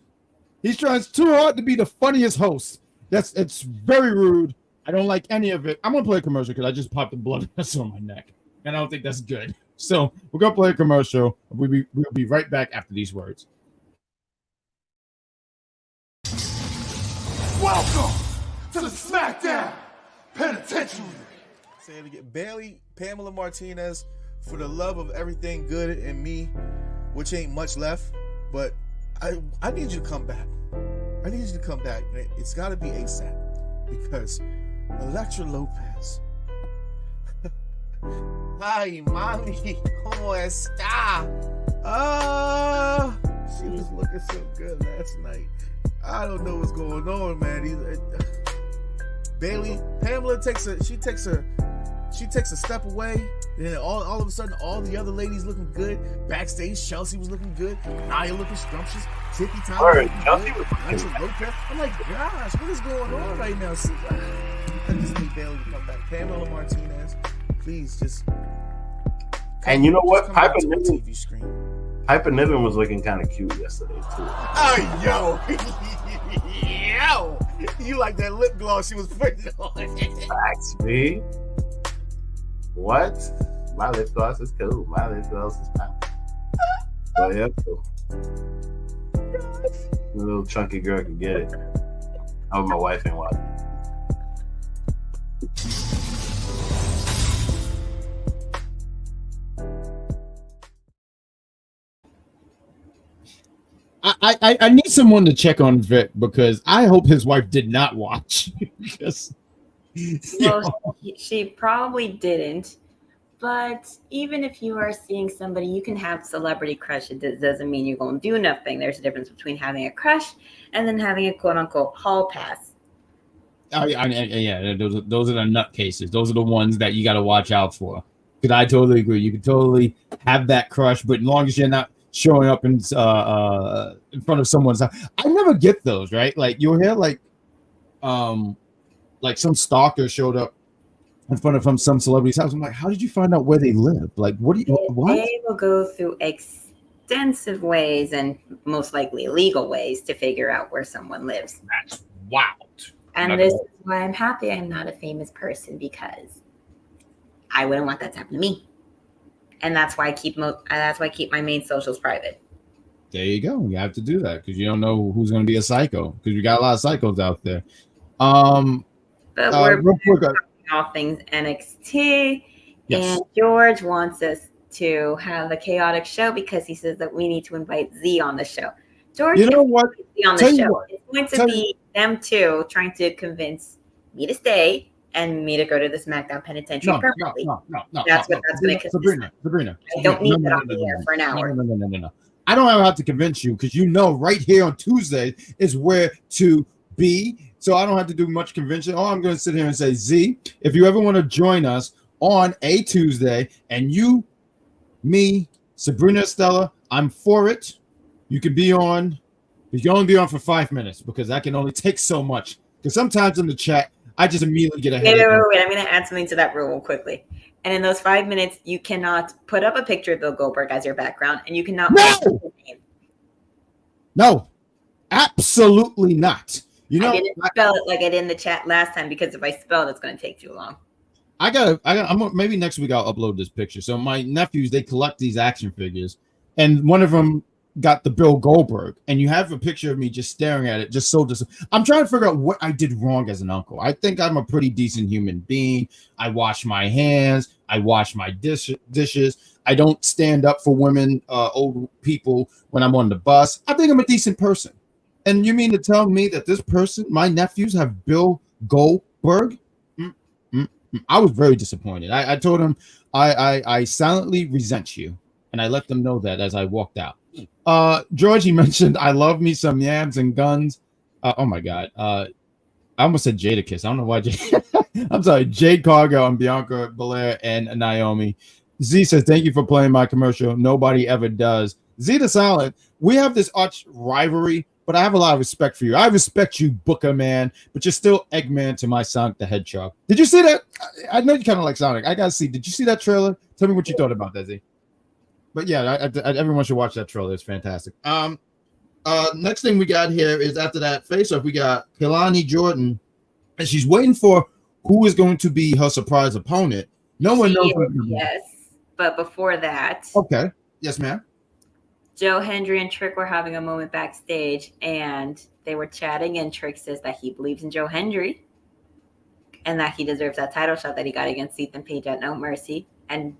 He's trying too hard to be the funniest host. It's very rude. I don't like any of it. I'm going to play a commercial because I just popped a blood vessel on my neck. And I don't think that's good. So we're going to play a commercial. We'll be right back after these words. Welcome to the SmackDown Penitentiary. Say it again. Bailey, Pamela Martinez, for the love of everything good in me, which ain't much left, but I need you to come back. I need you to come back. It's got to be ASAP because Elektra Lopez. Ay, mami, ¿cómo está? She was looking so good last night. I don't know what's going on, man. Pamela takes a step away, and then all of a sudden, all the other ladies looking good. Backstage, Chelsea was looking good. Nia looking scrumptious. Tippy Tom looking good. Lopez. I'm like, gosh, what is going on right now? I just need Bailey to come back. Pamela Martinez, please just. And you know what? Piper Niven was looking kind of cute yesterday too. Oh, yo, you like that lip gloss she was putting on? Facts, B. What? My lip gloss is cool. My lip gloss is fine. So yeah, cool. The little chunky girl can get it. I hope my wife ain't watching. I need someone to check on Vic because I hope his wife did not watch. Because, she probably didn't. But even if you are seeing somebody, you can have celebrity crush. It doesn't mean you're going to do nothing. There's a difference between having a crush and then having a quote unquote hall pass. Yeah, those are the nutcases. Those are the ones that you got to watch out for. Because I totally agree. You can totally have that crush, but as long as you're not showing up in front of someone's house. I never get those, right? Like you'll hear like some stalker showed up in front of some celebrity's house. I'm like, how did you find out where they live? Like, what? They will go through extensive ways and most likely illegal ways to figure out where someone lives. That's wild. And this is why I'm happy I'm not a famous person, because I wouldn't want that to happen to me. And that's why I keep my main socials private. There you go. You have to do that because you don't know who's going to be a psycho, because you got a lot of psychos out there. But we're talking all things NXT, yes. And George wants us to have a chaotic show because he says that we need to invite Z on the show. George, you know what? On the show. It's going to be them two trying to convince me to stay and me to go to the SmackDown Penitentiary permanently. No. That's what that's going to Sabrina. I don't need that on the air for an hour. No. I don't have to convince you because right here on Tuesday is where to be. So I don't have to do much convincing. All I'm going to sit here and say, Z, if you ever want to join us on a Tuesday and you, me, Sabrina, Estella, I'm for it. You can be on. You can only be on for 5 minutes because I can only take so much. Because sometimes in the chat, I just immediately get ahead. Wait. I'm going to add something to that rule quickly. And in those 5 minutes, you cannot put up a picture of Bill Goldberg as your background, and you cannot. No, absolutely not. You know, I didn't spell it like I did in the chat last time because if I spell it, it's going to take too long. Maybe next week I'll upload this picture. So my nephews, they collect these action figures, and one of them got the Bill Goldberg, and you have a picture of me just staring at it, I'm trying to figure out what I did wrong as an uncle. I think I'm a pretty decent human being. I wash my hands. I wash my dishes. I don't stand up for women, old people when I'm on the bus. I think I'm a decent person. And you mean to tell me that this person, my nephews, have Bill Goldberg? I was very disappointed. I told him I silently resent you, and I let them know that as I walked out. Georgie mentioned I love me some yams and guns. Oh my god. I almost said Jadakiss. I don't know why. I'm sorry. Jade Cargill and Bianca Belair and Naomi. Z says, thank you for playing my commercial. Nobody ever does. Z the Silent, we have this arch rivalry, but I have a lot of respect for you. I respect you, Booker Man, but you're still Eggman to my Sonic the Hedgehog. Did you see that? I know you kind of like Sonic. I gotta see. Did you see that trailer? Tell me what you thought about that, Z. But yeah, everyone should watch that trailer. It's fantastic. Next thing we got here is after that face-off, we got Kelani Jordan, and she's waiting for who is going to be her surprise opponent. No one knows. Yes, but before that. Okay. Yes, ma'am. Joe Hendry and Trick were having a moment backstage, and they were chatting, and Trick says that he believes in Joe Hendry and that he deserves that title shot that he got against Ethan Page at No Mercy. And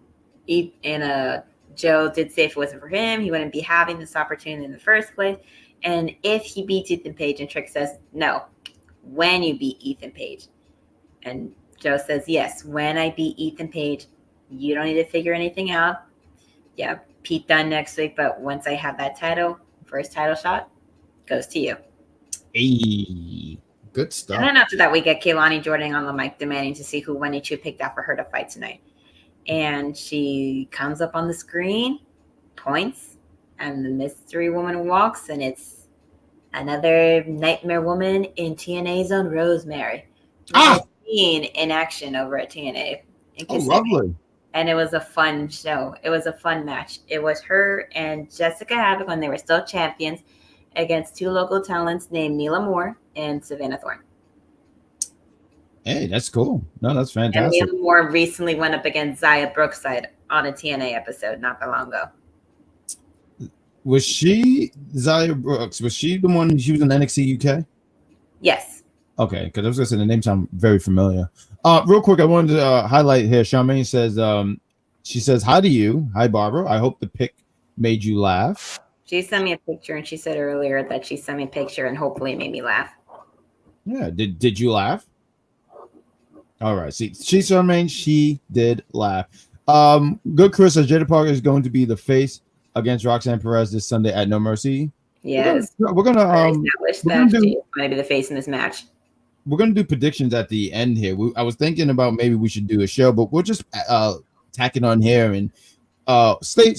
Joe did say if it wasn't for him, he wouldn't be having this opportunity in the first place. And if he beats Ethan Page, and Trick says, no, when you beat Ethan Page. And Joe says, yes, when I beat Ethan Page, you don't need to figure anything out. Yeah, Pete Dunne next week, but once I have that title, first title shot, goes to you. Hey, good And stuff. then after that, we get Kehlani Jordan on the mic demanding to see who Wendy Chu picked out for her to fight tonight. And she comes up on the screen, points, and the mystery woman walks, and it's another nightmare woman in TNA's own Rosemary. Seen in action over at TNA. Oh, lovely. And it was a fun show. It was a fun match. It was her and Jessica Havoc when they were still champions against two local talents named Mila Moore and Savannah Thorne. Hey, that's cool. No, that's And fantastic. Mila Moore recently went up against Zaya Brookside on a TNA episode not that long ago. Was she Zaya Brooks? Was she the one? She was in NXT UK. Yes. Okay, because I was gonna say the name sound very familiar. Real quick, I wanted to highlight here. Charmaine says, she says, "Hi to you, hi Barbara. I hope the pic made you laugh." She sent me a picture, and she said earlier that she sent me a picture and hopefully it made me laugh. Yeah, did you laugh? All right. See, Charmaine, she did laugh. Good Chris says Jada Parker is going to be the face against Roxanne Perez this Sunday at No Mercy. Yes. We're gonna established that she's going to be the face in this match. We're gonna do predictions at the end here. I was thinking about maybe we should do a show, but we'll just tack it on here and stay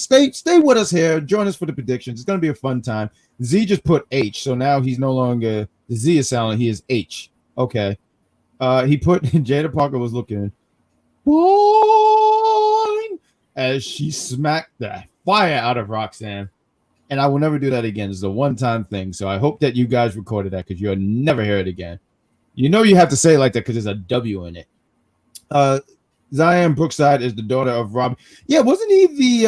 with us here. Join us for the predictions. It's gonna be a fun time. Z just put H, so now he's no longer the Z is silent. He is H. Okay. He put Jada Parker was looking fine as she smacked the fire out of Roxanne. And I will never do that again. It's a one-time thing. So I hope that you guys recorded that because you'll never hear it again. You know you have to say it like that because there's a W in it. Zion Brookside is the daughter of Rob. Yeah, wasn't he the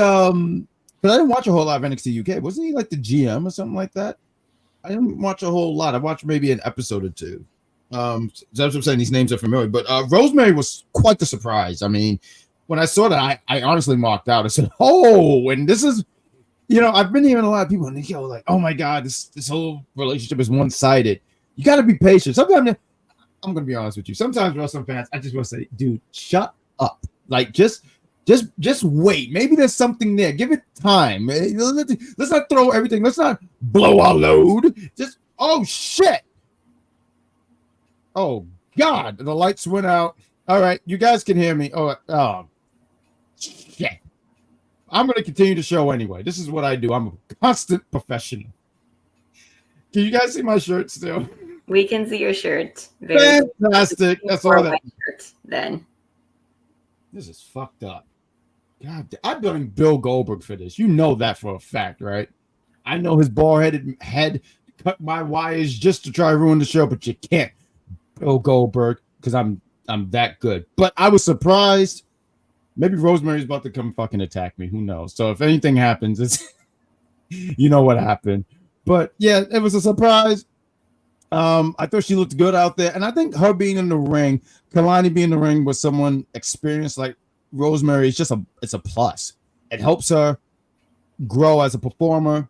because I didn't watch a whole lot of NXT UK. Wasn't he like the GM or something like that? I didn't watch a whole lot. I watched maybe an episode or two. That's what I'm saying. These names are familiar. But Rosemary was quite the surprise. I mean, when I saw that, I honestly marked out. I said, "Oh, and this is." You know, I've been hearing a lot of people and they go like, "Oh my God, this whole relationship is one-sided." You got to be patient. Sometimes I'm going to be honest with you. Sometimes wrestling fans, I just want to say, dude, shut up. Like, just wait. Maybe there's something there. Give it time. Let's not throw everything. Let's not blow our load. Just, oh shit. Oh God, the lights went out. All right, you guys can hear me. Oh shit. I'm going to continue the show anyway. This is what I do. I'm a constant professional. Can you guys see my shirt still? We can see your shirt. Fantastic. That's all that. Shirt, then. This is fucked up. God, I blame Bill Goldberg for this. You know that for a fact, right? I know his bald-headed head cut my wires just to try to ruin the show, but you can't, Bill Goldberg, because I'm that good. But I was surprised. Maybe Rosemary's about to come fucking attack me. Who knows? So if anything happens, it's you know what happened. But yeah, it was a surprise. I thought she looked good out there, and I think her being in the ring, Kalani being in the ring with someone experienced like Rosemary, it's a plus. It helps her grow as a performer.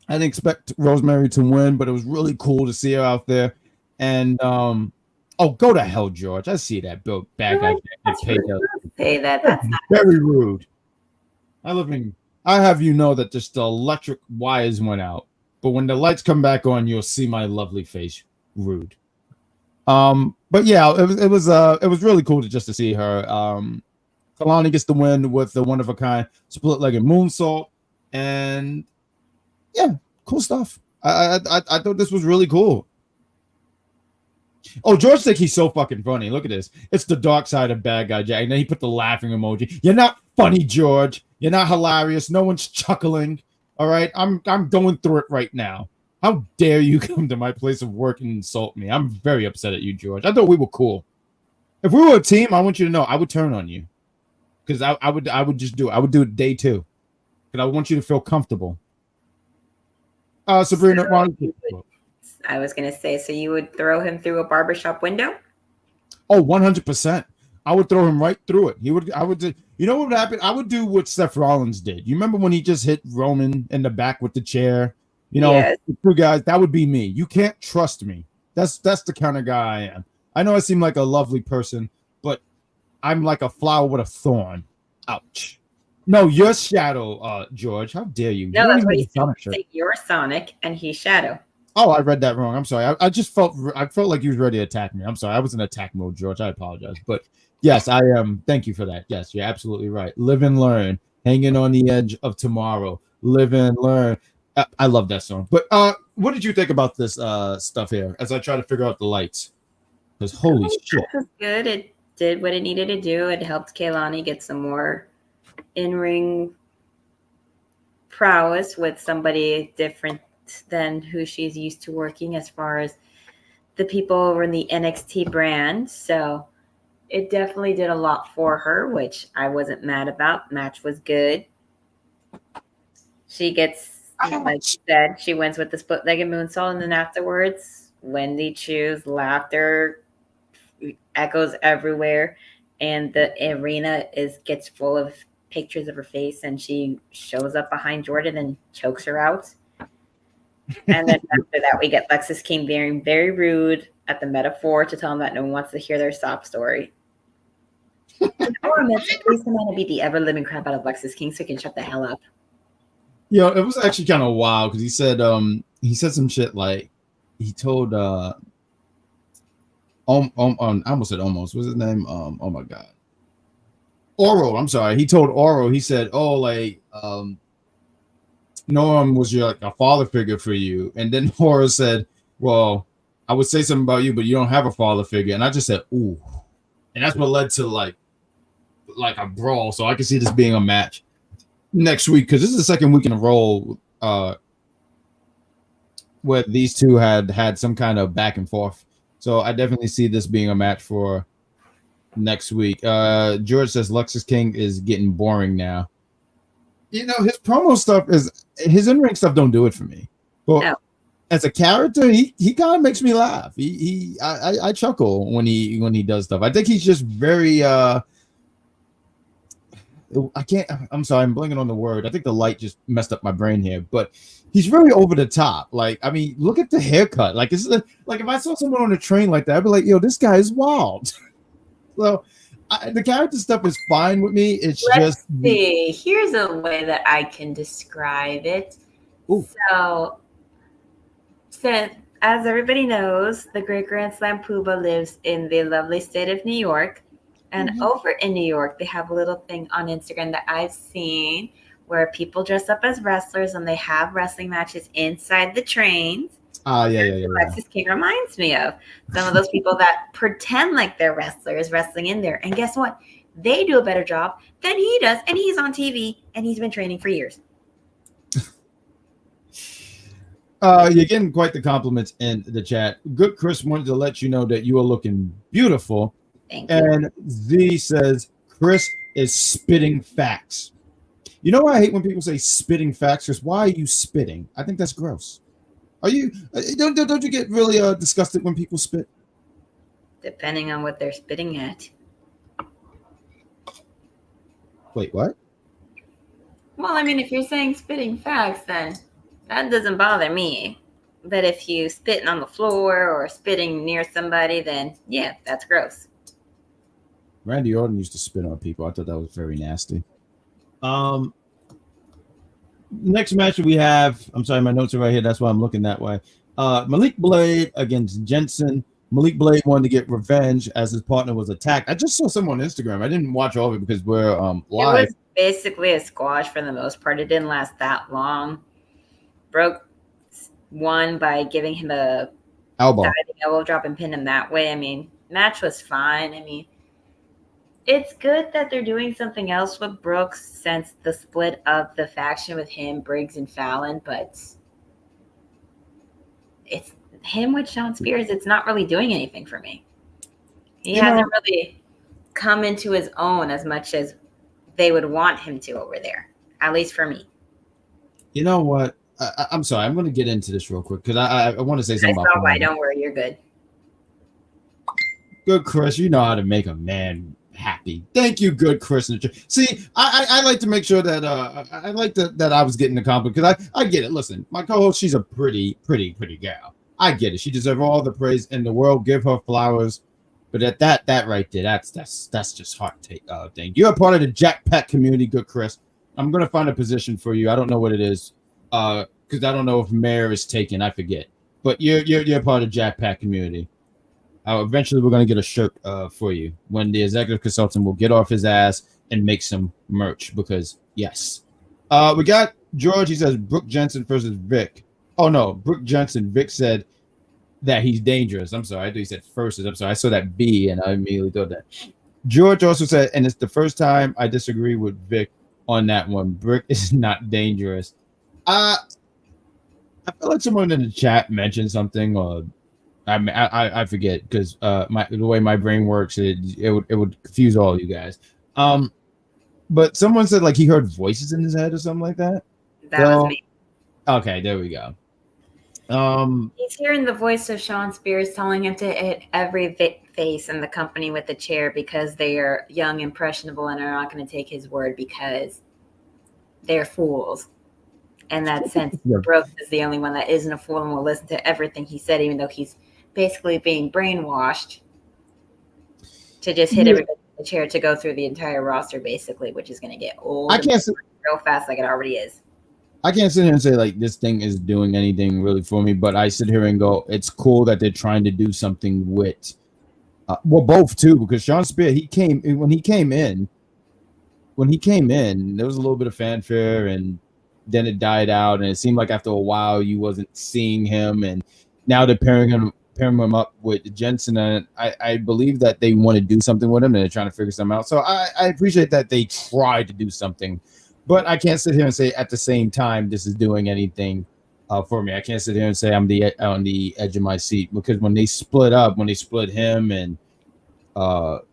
I didn't expect Rosemary to win, but it was really cool to see her out there. And oh, go to hell, George. I see that bad guy gets paid. Say that. That's not very rude. I have you know that just the electric wires went out. But when the lights come back on, you'll see my lovely face. Rude. But yeah, it was really cool to see her. Kalani gets the win with the one of a kind split-legged moonsault, and yeah, cool stuff. I thought this was really cool. Oh, George think he's so fucking funny. Look at this. It's the dark side of Bad Guy Jack. And then he put the laughing emoji. You're not funny, George. You're not hilarious. No one's chuckling. All right, I'm going through it right now. How dare you come to my place of work and insult me? I'm very upset at you, George. I thought we were cool. If we were a team, I want you to know I would turn on you, because I would just do it. I would do it day two, because I want you to feel comfortable. Sabrina, I was gonna say, so you would throw him through a barbershop window? Oh, 100%. I would throw him right through it. I would do, you know what would happen? I would do what Seth Rollins did. You remember when he just hit Roman in the back with the chair? You know, yes. The two guys, that would be me. You can't trust me. That's the kind of guy I am. I know I seem like a lovely person, but I'm like a flower with a thorn. Ouch. No, you're Shadow, George. How dare you? No, you that's what he said. You're Sonic and he's Shadow. Oh, I read that wrong. I'm sorry. I just felt like you was ready to attack me. I'm sorry. I was in attack mode, George. I apologize. But yes, I am. Thank you for that. Yes, you're absolutely right. Live and learn. Hanging on the edge of tomorrow. Live and learn. I love that song. But what did you think about this stuff here as I try to figure out the lights? Because holy shit. It was good. It did what it needed to do. It helped Kaylani get some more in-ring prowess with somebody different than who she's used to working as far as the people over in the NXT brand. So it definitely did a lot for her, which I wasn't mad about. Match was good. She gets, like you said, she wins with the split-legged moonsault, and then afterwards, Wendy chews, laughter echoes everywhere, and the arena gets full of pictures of her face, and she shows up behind Jordan and chokes her out. And then after that, we get Lexis King being very rude at the Metaphor to tell him that no one wants to hear their sob story. Or please come on and beat the ever-living crap out of Lexis King so he can shut the hell up. Yeah, it was actually kind of wild because he said some shit like he told I almost said almost. What's his name? Oh my god. Oro, I'm sorry. He told Oro, he said, oh, like Norm was your like a father figure for you. And then Oro said, well, I would say something about you, but you don't have a father figure. And I just said, ooh. And that's what led to like a brawl. So I can see this being a match next week, because this is the second week in a row where these two had some kind of back and forth. So I definitely see this being a match for next week. George says Lexis King is getting boring now. You know, his promo stuff his in-ring stuff don't do it for me. But no. As a character, he kind of makes me laugh. I chuckle when he does stuff. I think he's just very I'm sorry, I'm blanking on the word. I think the light just messed up my brain here, but he's very over the top. Like, I mean, look at the haircut. Like, it's like if I saw someone on a train like that, I'd be like, yo, this guy is wild. So the character stuff is fine with me. It's Let's see. Here's a way that I can describe it. Ooh. So as everybody knows, the Great Grand Slam Poobah lives in the lovely state of New York. And over in New York, they have a little thing on Instagram that I've seen where people dress up as wrestlers and they have wrestling matches inside the trains. Yeah. Lexis King reminds me of some of those people that pretend like they're wrestlers wrestling in there. And guess what? They do a better job than he does. And he's on TV and he's been training for years. You're getting quite the compliments in the chat. Good Chris wanted to let you know that you are looking beautiful. Thank you. And Z says Chris is spitting facts. You know why I hate when people say spitting facts? Because why are you spitting? I think that's gross. Are you? Don't you get really disgusted when people spit? Depending on what they're spitting at. Wait, what? Well, I mean, if you're saying spitting facts, then that doesn't bother me. But if you spitting on the floor or spitting near somebody, then yeah, that's gross. Randy Orton used to spit on people. I thought that was very nasty. Next match we have, I'm sorry, my notes are right here. That's why I'm looking that way. Malik Blade against Jensen. Malik Blade wanted to get revenge as his partner was attacked. I just saw some on Instagram. I didn't watch all of it because we're live. It was basically a squash for the most part. It didn't last that long. Broke won by giving him a diving elbow drop and pin him that way. I mean, match was fine. I mean, it's good that they're doing something else with Brooks since the split of the faction with him, Briggs, and Fallon, but it's him with Sean Spears. It's not really doing anything for me. He hasn't really come into his own as much as they would want him to over there, at least for me. You know what? I'm sorry. I'm going to get into this real quick because I want to say something about why. Don't worry. You're good. Good, Chris. You know how to make a man happy. Thank you, good Chris. See, I like to make sure that I like that I was getting the compliment because I get it. Listen, my co-host, she's a pretty gal. I get it. She deserves all the praise in the world. Give her flowers. But at that right there, that's just hard thing. You're a part of the Jack Pack community, good Chris. I'm gonna find a position for you. I don't know what it is, because I don't know if mayor is taken. I forget. but you're part of Jack Pack community. Eventually, we're gonna get a shirt for you when the executive consultant will get off his ass and make some merch. Because yes, we got George. He says Brooke Jensen versus Vic. Oh no, Brooke Jensen. Vic said that he's dangerous. I'm sorry. I thought he said versus. I'm sorry. I saw that B and I immediately thought that. George also said, and it's the first time I disagree with Vic on that one. Brick is not dangerous. I feel like someone in the chat mentioned something, or I forget because the way my brain works, it would confuse all of you guys. But someone said like he heard voices in his head or something like that. That was me. Okay, there we go. He's hearing the voice of Sean Spears telling him to hit every face in the company with a chair because they are young, impressionable, and are not going to take his word because they're fools. In that sense, Brooks is the only one that isn't a fool and will listen to everything he said, even though he's basically being brainwashed to just hit everybody with a chair to go through the entire roster, basically, which is going to get old real fast like it already is. I can't sit here and say like this thing is doing anything really for me, but I sit here and go, it's cool that they're trying to do something with, both too, because Sean Spears, when he came in, there was a little bit of fanfare and then it died out, and it seemed like after a while you wasn't seeing him, and now they're pairing him up with Jensen, and I believe that they want to do something with him and they're trying to figure something out. So I appreciate that they tried to do something. But I can't sit here and say at the same time this is doing anything for me. I can't sit here and say I'm on the edge of my seat, because when they split him and not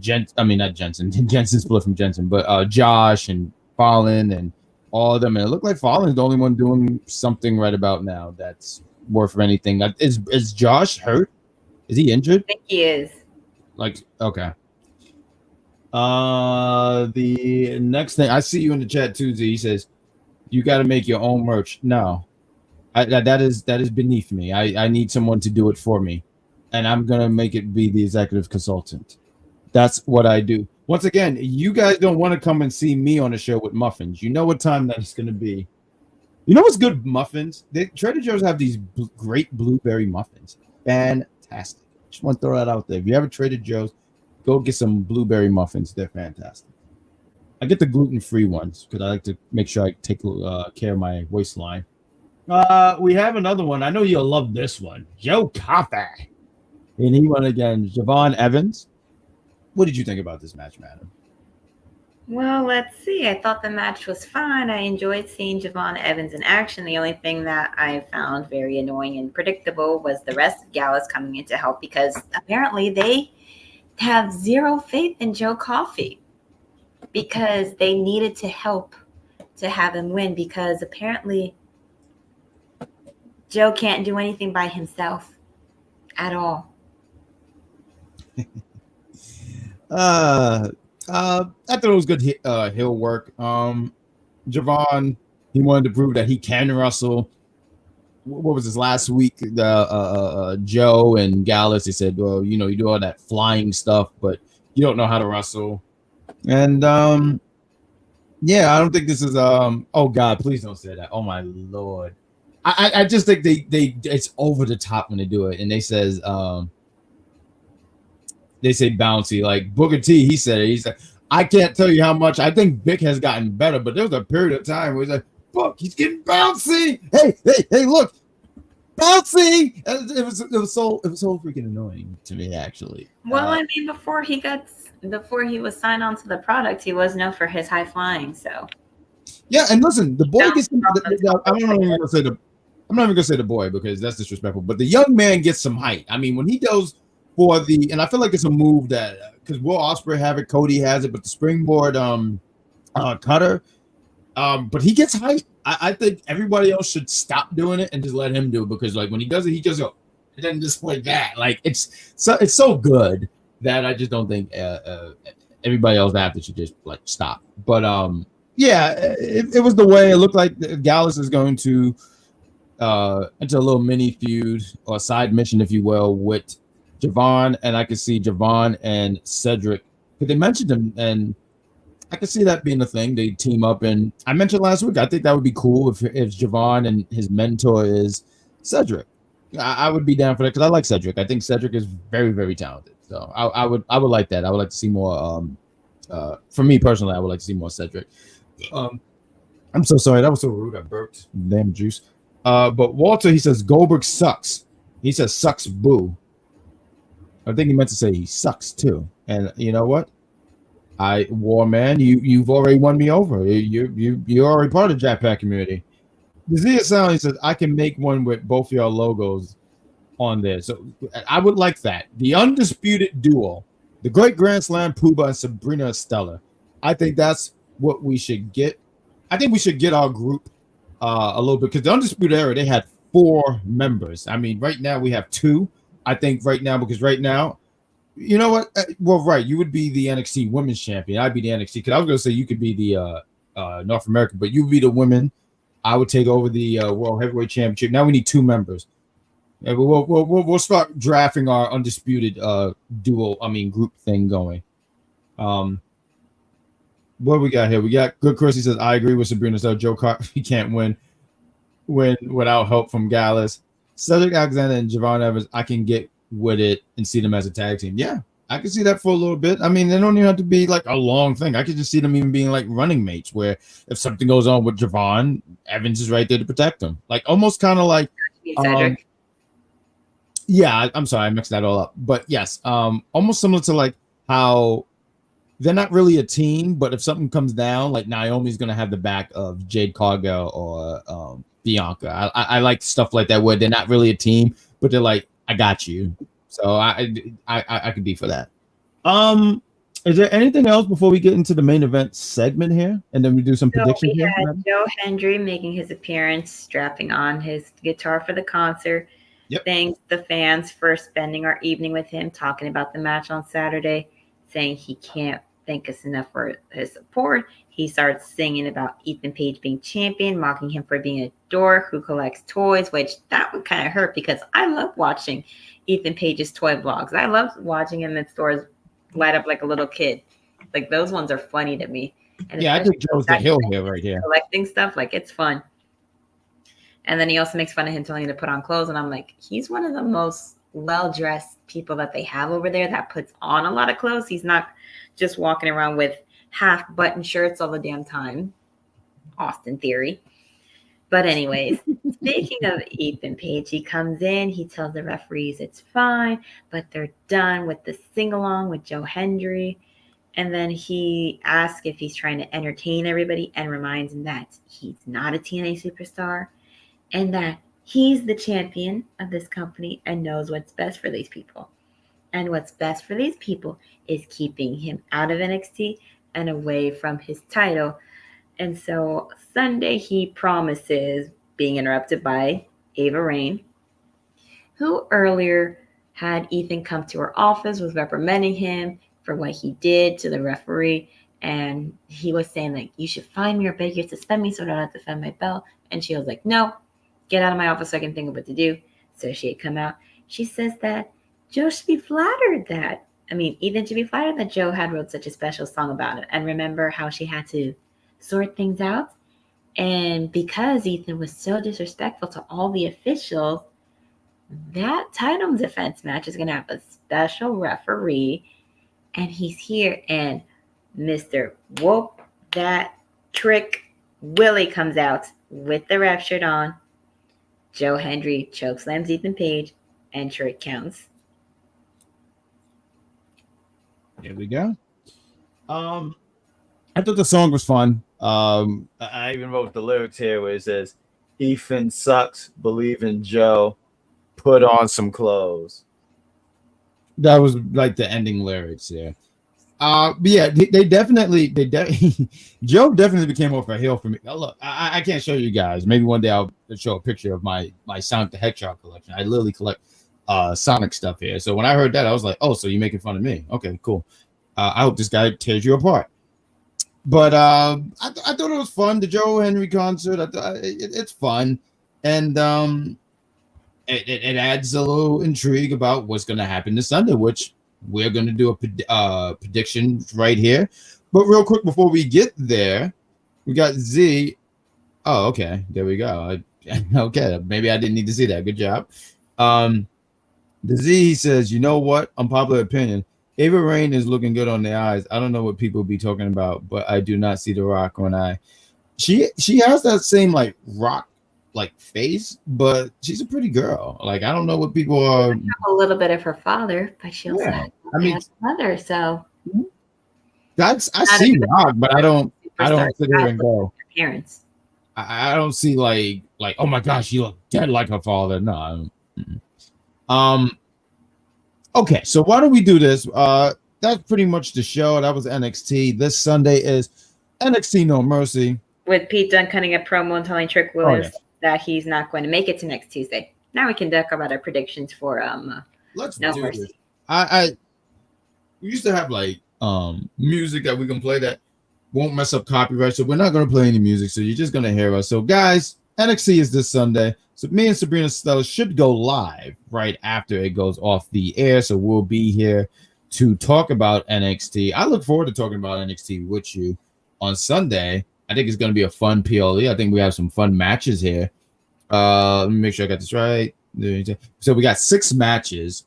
Jensen. Jensen split from Jensen, but Josh and Fallon and all of them, and it looked like Fallen's the only one doing something right about now that's worth anything. Is Josh hurt? Is he injured? I think he is. Like, okay. The next thing I see you in the chat too, Z. He says you got to make your own merch. No, that is beneath me. I need someone to do it for me, and I'm gonna make it be the executive consultant. That's what I do. Once again, you guys don't want to come and see me on a show with muffins. You know what time that's gonna be. You know what's good muffins? Trader Joe's have these great blueberry muffins. Fantastic. Just want to throw that out there. If you have a Trader Joe's, go get some blueberry muffins. They're fantastic. I get the gluten-free ones because I like to make sure I take care of my waistline. We have another one. I know you'll love this one. Joe Coffey. And he won against Javon Evans. What did you think about this match, madam? Well, let's see. I thought the match was fine. I enjoyed seeing Javon Evans in action. The only thing that I found very annoying and predictable was the rest of Gallus coming in to help, because apparently they have zero faith in Joe Coffey, because they needed to help to have him win, because apparently Joe can't do anything by himself at all. I thought it was good heel work. Javon, he wanted to prove that he can wrestle. What was this last week? Joe and Gallus, they said, well, you do all that flying stuff, but you don't know how to wrestle. And I don't think this is oh God, please don't say that. Oh my Lord. I just think they it's over the top when they do it. And they say bouncy, like Booker T, he said it. He said, I can't tell you how much I think Vic has gotten better, but there was a period of time where he's like, fuck, he's getting bouncy. Hey, look, bouncy. It was so freaking annoying to me, actually. Well, I mean, before he was signed on to the product, he was known for his high flying. So yeah, and listen, the boy gets. I'm not even gonna say the boy because that's disrespectful. But the young man gets some height. I mean, when he goes for and I feel like it's a move that because Will Ospreay have it, Cody has it, but the springboard cutter. But he gets height. I think everybody else should stop doing it and just let him do it, because like when he does it, he just go and then just like that. Like it's so good that I just don't think everybody else after should just like stop. But it was the way it looked like Gallus is going to into a little mini feud or side mission, if you will, with Javon, and I could see Javon and Cedric, because they mentioned him, and I could see that being a thing. They team up, and I mentioned last week, I think that would be cool if Javon and his mentor is Cedric. I would be down for that because I like Cedric. I think Cedric is very, very talented. So I would like that. I would like to see more. For me personally, I would like to see more Cedric. I'm so sorry. That was so rude. I burped. Damn juice. But Walter, he says Goldberg sucks. He says sucks boo. I think he meant to say he sucks too. And you know what? War man, you've already won me over. You're already part of the Jack Pack community. The Zia Sound, he says, I can make one with both your logos on there. So I would like that. The undisputed duo, the Great Grand Slam Puba and Sabrina Estella. I think that's what we should get. I think we should get our group a little bit because the Undisputed Era, they had 4 members. I mean, right now we have 2. I think right now, because right now, you know what? Well, right, you would be the NXT Women's Champion. I'd be the NXT, because I was going to say you could be the North American, but you would be the women. I would take over the World Heavyweight Championship. Now we need 2 members. And we'll start drafting our undisputed group thing going. What we got here? We got Good Chris. He says, I agree with Sabrina. So Joe Carter, he can't win without help from Gallus. Cedric Alexander and Javon Evans, I can get with it and see them as a tag team. Yeah, I can see that for a little bit. I mean, they don't even have to be like a long thing. I could just see them even being like running mates, where if something goes on with Javon, Evans is right there to protect them. Like almost kind of like Cedric. Yeah, I'm sorry, I mixed that all up. But yes, almost similar to like how they're not really a team, but if something comes down, like Naomi's gonna have the back of Jade Cargill or Bianca. I like stuff like that where they're not really a team, but they're like, I got you. So I could be for that. Is there anything else before we get into the main event segment here, and then we do some predictions we here? had Joe Hendry making his appearance, strapping on his guitar for the concert. Yep. Thanks the fans for spending our evening with him, talking about the match on Saturday, saying he can't thank us enough for his support. He starts singing about Ethan Page being champion, mocking him for being a dork who collects toys, which that would kind of hurt because I love watching Ethan Page's toy vlogs. I love watching him in stores light up like a little kid. Like those ones are funny to me. And yeah, I think Joe's the hill here right here. Collecting stuff, like it's fun. And then he also makes fun of him telling him to put on clothes. And I'm like, he's one of the most well-dressed people that they have over there that puts on a lot of clothes. He's not just walking around with half-button shirts all the damn time. Austin Theory. But anyways, speaking of Ethan Page, he comes in, he tells the referees it's fine, but they're done with the sing-along with Joe Hendry. And then he asks if he's trying to entertain everybody and reminds him that he's not a TNA superstar and that he's the champion of this company and knows what's best for these people. And what's best for these people is keeping him out of NXT and away from his title. And so Sunday he promises, being interrupted by Ava Rain, who earlier had Ethan come to her office, was reprimanding him for what he did to the referee. And he was saying, like, you should fine me or beg you to suspend me so I don't have to defend my belt. And she was like, no, get out of my office so I can think of what to do. So she had come out. She says that Joe should be flattered that, Ethan should be flattered that Joe had wrote such a special song about it. And remember how she had to sort things out? And because Ethan was so disrespectful to all the officials, that title defense match is going to have a special referee. And he's here. And Mr. Whoop That Trick Willie comes out with the ref shirt on. Joe Hendry chokeslams Ethan Page, and trick counts. Here we go. I thought the song was fun. I even wrote the lyrics here where it says, Ethan sucks, believe in Joe, put on some clothes. That was like the ending lyrics here. But yeah, they definitely Joe definitely became off a hill for me. Now, look, I can't show you guys. Maybe one day I'll show a picture of my Sonic the Hedgehog collection. I literally collect Sonic stuff here. So when I heard that, I was like, oh, so you're making fun of me. Okay, cool. I hope this guy tears you apart. But I thought it was fun. The Joe Hendry concert, it's fun. And it adds a little intrigue about what's going to happen this Sunday, which we're going to do a prediction right here. But real quick, before we get there, we got Z. Oh, okay. There we go. Okay, maybe I didn't need to see that. Good job. The Z says, you know what? Unpopular opinion. Ava Rain is looking good on the eyes. I don't know what people be talking about, but I do not see The Rock when she has that same like Rock like face, but she's a pretty girl. Like I don't know what people are. A little bit of her father, but she also has her mother. So I see Rock, but I don't sit there and go. Parents. I don't see like oh my gosh, she look dead like her father. No. Okay, so why don't we do this? That's pretty much the show. That was NXT. This Sunday is NXT No Mercy. With Pete Dunne cutting a promo and telling Trick Willis that he's not going to make it to next Tuesday. Now we can talk about our predictions for Let's No do Mercy. This. We used to have like music that we can play that won't mess up copyright, so we're not going to play any music, so you're just going to hear us. So guys, NXT is this Sunday. So me and Sabrina Estella should go live right after it goes off the air. So we'll be here to talk about NXT. I look forward to talking about NXT with you on Sunday. I think it's going to be a fun PLE. I think we have some fun matches here. Let me make sure I got this right. So we got 6 matches,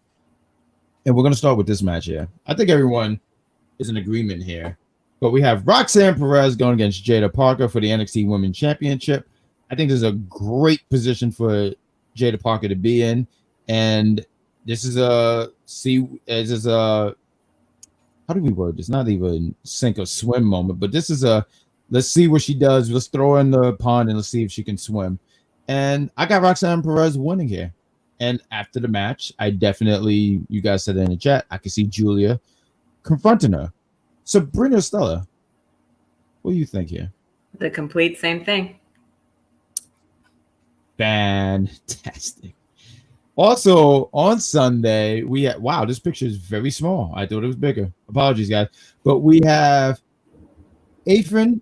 and we're going to start with this match here. I think everyone is in agreement here. But we have Roxanne Perez going against Jada Parker for the NXT Women's Championship. I think this is a great position for Jada Parker to be in, and this is how do we word this? Not even sink or swim moment, but this is let's see what she does. Let's throw her in the pond and let's see if she can swim. And I got Roxanne Perez winning here. And after the match, I definitely, you guys said it in the chat, I can see Julia confronting her. Sabrina Estella, what do you think here? The complete same thing. Fantastic. Also on Sunday, we had this picture is very small. I thought it was bigger. Apologies, guys. But we have Nathan.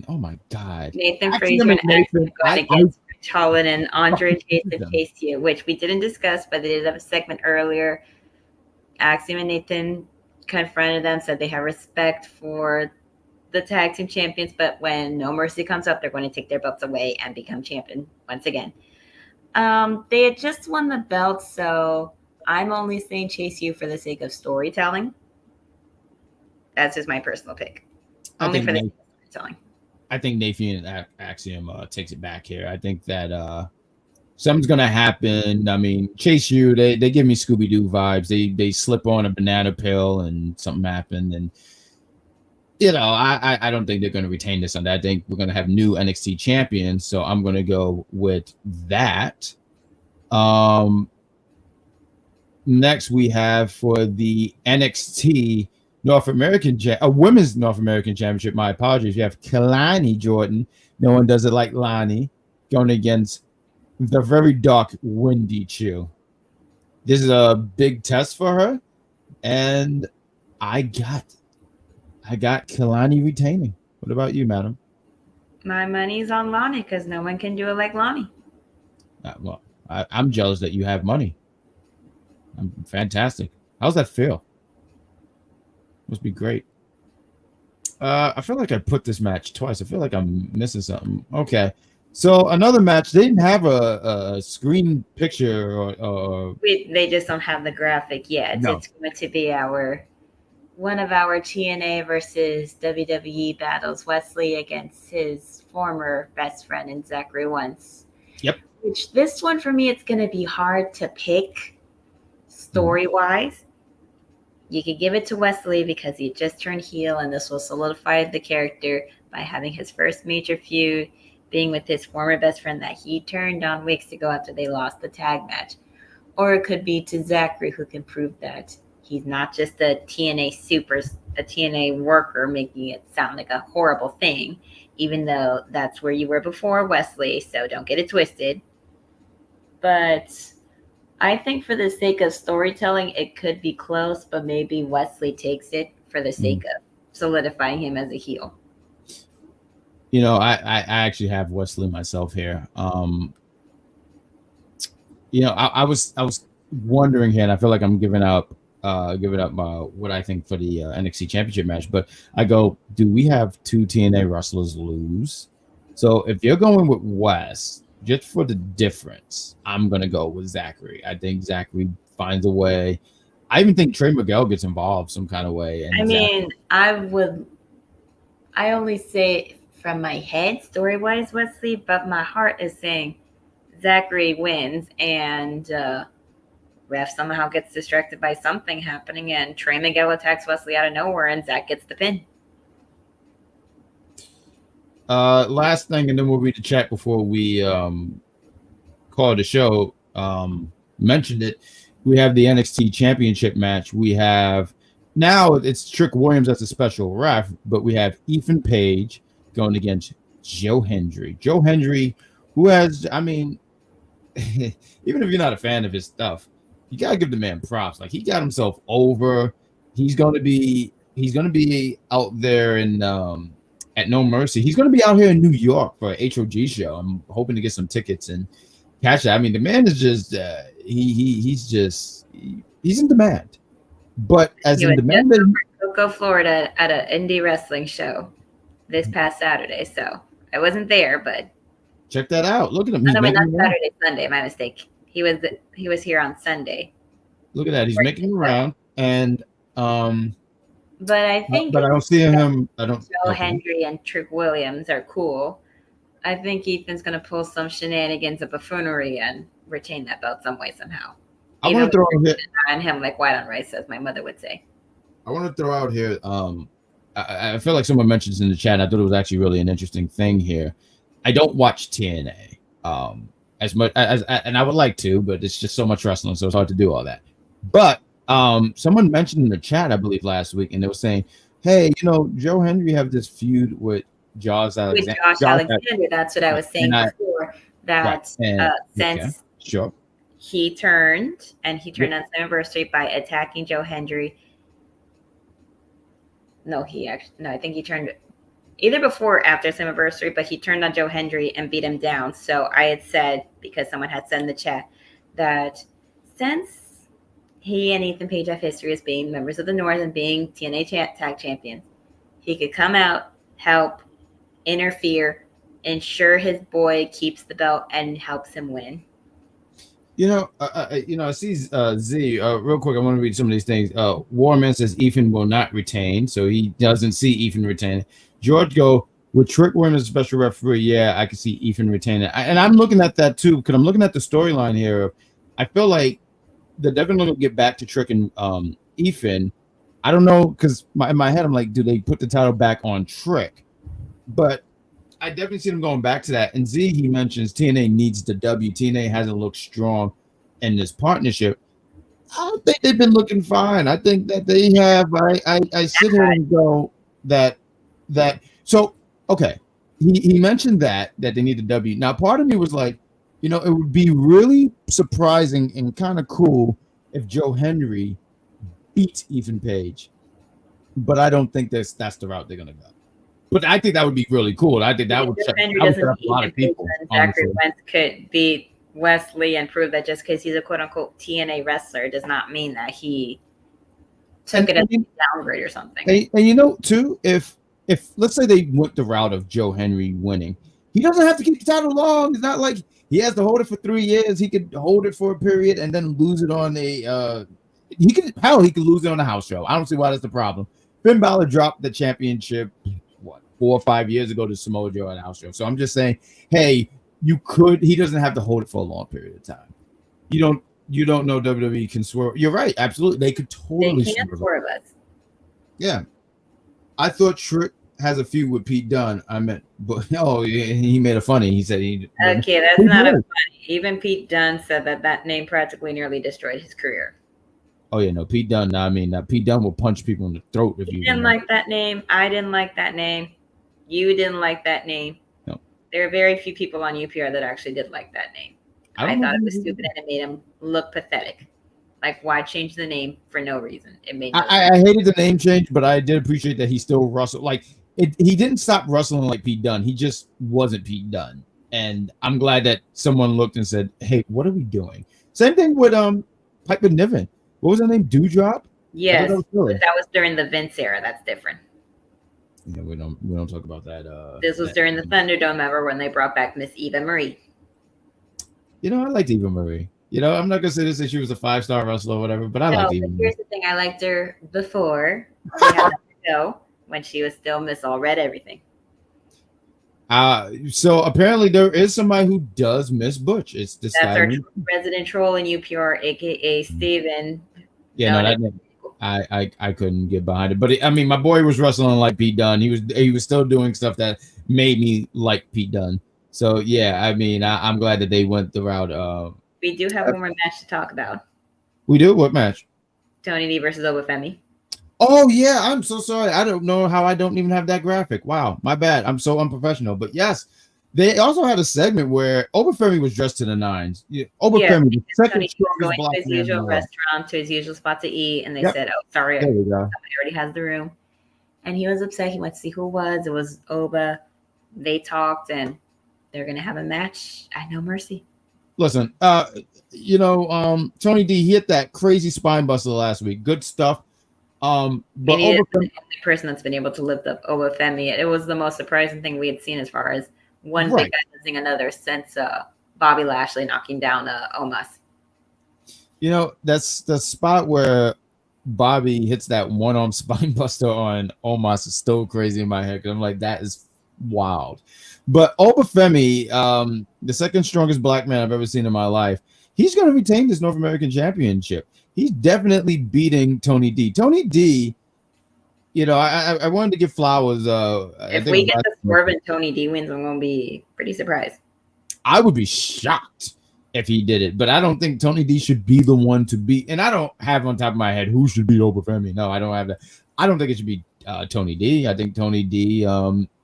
Oh my God. Nathan Frazier and Axel going against Rich Holland and Andre Chase, which we didn't discuss, but they did have a segment earlier. Axiom and Nathan confronted them, said they have respect for the tag team champions, but when No Mercy comes up, they're going to take their belts away and become champion once again. They had just won the belt, so I'm only saying Chase U for the sake of storytelling. That's just my personal pick. Only for the sake of storytelling. I think Nathan and Axiom takes it back here. I think that something's gonna happen. I mean, Chase U, they give me Scooby-Doo vibes. They slip on a banana pill and something happened, and I don't think they're going to retain this on that. I think we're going to have new NXT champions, so I'm going to go with that. Next, we have for the NXT North American Women's North American Championship. My apologies. You have Kalani Jordan. No one does it like Lani going against the very dark Wendy Chu. This is a big test for her, and I got Kalani retaining. What about you, madam? My money's on Lani because no one can do it like Lani. I'm jealous that you have money. I'm fantastic. How's that feel? Must be great. I feel like I put this match twice. I feel like I'm missing something. Okay. So another match. They didn't have a screen picture or they just don't have the graphic yet. No. It's going to be one of our TNA versus WWE battles, Wesley against his former best friend in Zachary Wentz. Yep. Which this one for me, it's going to be hard to pick story-wise. You could give it to Wesley because he just turned heel, and this will solidify the character by having his first major feud being with his former best friend that he turned on weeks ago after they lost the tag match. Or it could be to Zachary, who can prove that he's not just a TNA worker making it sound like a horrible thing, even though that's where you were before Wesley, so don't get it twisted. But I think for the sake of storytelling, it could be close, but maybe Wesley takes it for the sake of solidifying him as a heel. I actually have Wesley myself here. I was wondering here, and I feel like I'm giving up what I think for the NXT Championship match, but I go, do we have 2 TNA wrestlers lose? So if you're going with Wes, just for the difference, I'm gonna go with Zachary. I think Zachary finds a way. I even think Trey Miguel gets involved some kind of way. And I mean, I only say from my head story-wise, Wesley, but my heart is saying Zachary wins and ref somehow gets distracted by something happening and Trey Miguel attacks Wesley out of nowhere and Zach gets the pin. Last thing, and then we'll read the chat before we call the show. Mentioned it. We have the NXT Championship match. We have now it's Trick Williams as a special ref, but we have Ethan Page going against Joe Hendry. Joe Hendry, who has, I mean, even if you're not a fan of his stuff, you gotta give the man props. Like, he got himself over. He's gonna be out there in at No Mercy. He's gonna be out here in New York for an HOG show. I'm hoping to get some tickets and catch it. I mean, the man is just he's in demand. But as in demand, Cocoa, Florida, at an indie wrestling show this past Saturday. So I wasn't there, but check that out. Look at him. No, not Saturday, Sunday. My mistake. He was here on Sunday. Look at that. He's making around, and but I think, but I don't see him. I don't. Joe Hendry and Trick Williams are cool. I think Ethan's going to pull some shenanigans of buffoonery and retain that belt some way somehow. I want to throw out here on him like white on rice, as my mother would say. I want to throw out here. I feel like someone mentioned this in the chat. I thought it was actually really an interesting thing here. I don't watch TNA as much as and I would like to, but it's just so much wrestling, so it's hard to do all that. But someone mentioned in the chat, I believe last week, and they were saying, "Hey, Joe Hendry have this feud with Josh Alexander." With Josh Alexander, that's what I was saying before. That since he turned on his anniversary by attacking Joe Hendry. I think he turned either before or after his anniversary, but he turned on Joe Hendry and beat him down. So I had said, because someone had said in the chat, that since he and Ethan Page have history as being members of the North and being TNA tag champions, he could come out, help, interfere, ensure his boy keeps the belt, and helps him win. I see Z real quick. I want to read some of these things. Warman says Ethan will not retain, so he doesn't see Ethan retaining. George go with Trick Williams as a special referee. Yeah, I can see Ethan retaining. And I'm looking at that too, because I'm looking at the storyline here. I feel like they're definitely going to get back to Trick and Ethan. I don't know, because in my head I'm like, do they put the title back on Trick? But I definitely see them going back to that. And Z, he mentions TNA needs the W. TNA hasn't looked strong in this partnership. I don't think they've been looking fine. I think that they have. I sit here and go that. So okay, he mentioned that they need the W. Now, part of me was like, it would be really surprising and kind of cool if Joe Hendry beats Ethan Page, but I don't think that's the route they're gonna go. But I think that would be really cool. I think that would set up a lot of people. Zachary Wentz could beat Wesley and prove that just because he's a quote-unquote TNA wrestler does not mean that he took it as a downgrade or something. And too, if let's say they went the route of Joe Hendry winning, he doesn't have to keep the title long. It's not like he has to hold it for 3 years. He could hold it for a period and then lose it on he could lose it on a house show. I don't see why that's the problem. Finn Balor dropped the championship 4 or 5 years ago to Samoa Joe at a house show. So I'm just saying, hey, he doesn't have to hold it for a long period of time. You don't know WWE can swerve. You're right, absolutely. They could totally swerve us. Yeah. I thought Trick has a feud with Pete Dunne. But he made a funny. He said okay, that's not a funny. Even Pete Dunne said that name practically nearly destroyed his career. Oh yeah, no, Pete Dunne. Pete Dunne will punch people in the throat if you didn't like that name. I didn't like that name. You didn't like that name. No. There are very few people on UPR that actually did like that name. I thought it was stupid and it made him look pathetic. Like, why change the name for no reason? It made I hated the name change, but I did appreciate that he still wrestled. Like, he didn't stop wrestling like Pete Dunne. He just wasn't Pete Dunne. And I'm glad that someone looked and said, hey, what are we doing? Same thing with Piper Niven. What was her name? Dewdrop? Yes, that was during the Vince era. That's different. Yeah, we don't talk about that. This was during the Thunderdome ever when they brought back Miss Eva Marie. I liked Eva Marie. I'm not gonna say this that she was a 5-star wrestler or whatever, but I No, liked but Eva Marie. here's the thing. I liked her before she had the show when she was still Miss All Red Everything. So apparently there is somebody who does miss Butch. It's this That's guy. our resident troll in UPR, aka Steven. Yeah, no, I couldn't get behind it. But my boy was wrestling like Pete Dunne. He was still doing stuff that made me like Pete Dunne. So yeah, I'm glad that they went the route. We do have one more match to talk about. We do? What match? Tony D versus Obafemi. Oh yeah, I'm so sorry. I don't know how I don't even have that graphic. Wow, my bad. I'm so unprofessional. But yes, they also had a segment where Obafemi was dressed to the nines. Obafemi, the second strongest going black to his man in the usual world. restaurant, to his usual spot to eat, and they Yep. said, "Oh, sorry, There we go. somebody already has the room." And he was upset. He went to see who it was. It was Oba. They talked, and they're gonna have a match at No Mercy. Listen, Tony D hit that crazy spine buster last week. Good stuff. But He is the only person that's been able to lift up Obafemi. It was the most surprising thing we had seen as far as one Right. big guy losing another since Bobby Lashley knocking down Omos. That's the spot where Bobby hits that one-arm spine buster on Omos is still crazy in my head because I'm like, that is wild. But Obafemi, the second strongest black man I've ever seen in my life, he's going to retain this North American Championship. He's definitely beating Tony D. Tony D, I wanted to give flowers. If we get the swerve and Tony D wins, I'm going to be pretty surprised. I would be shocked if he did it, but I don't think Tony D should be the one to beat. And I don't have on top of my head who should beat Obafemi. No, I don't have that. I don't think it should be Tony D. I think Tony D.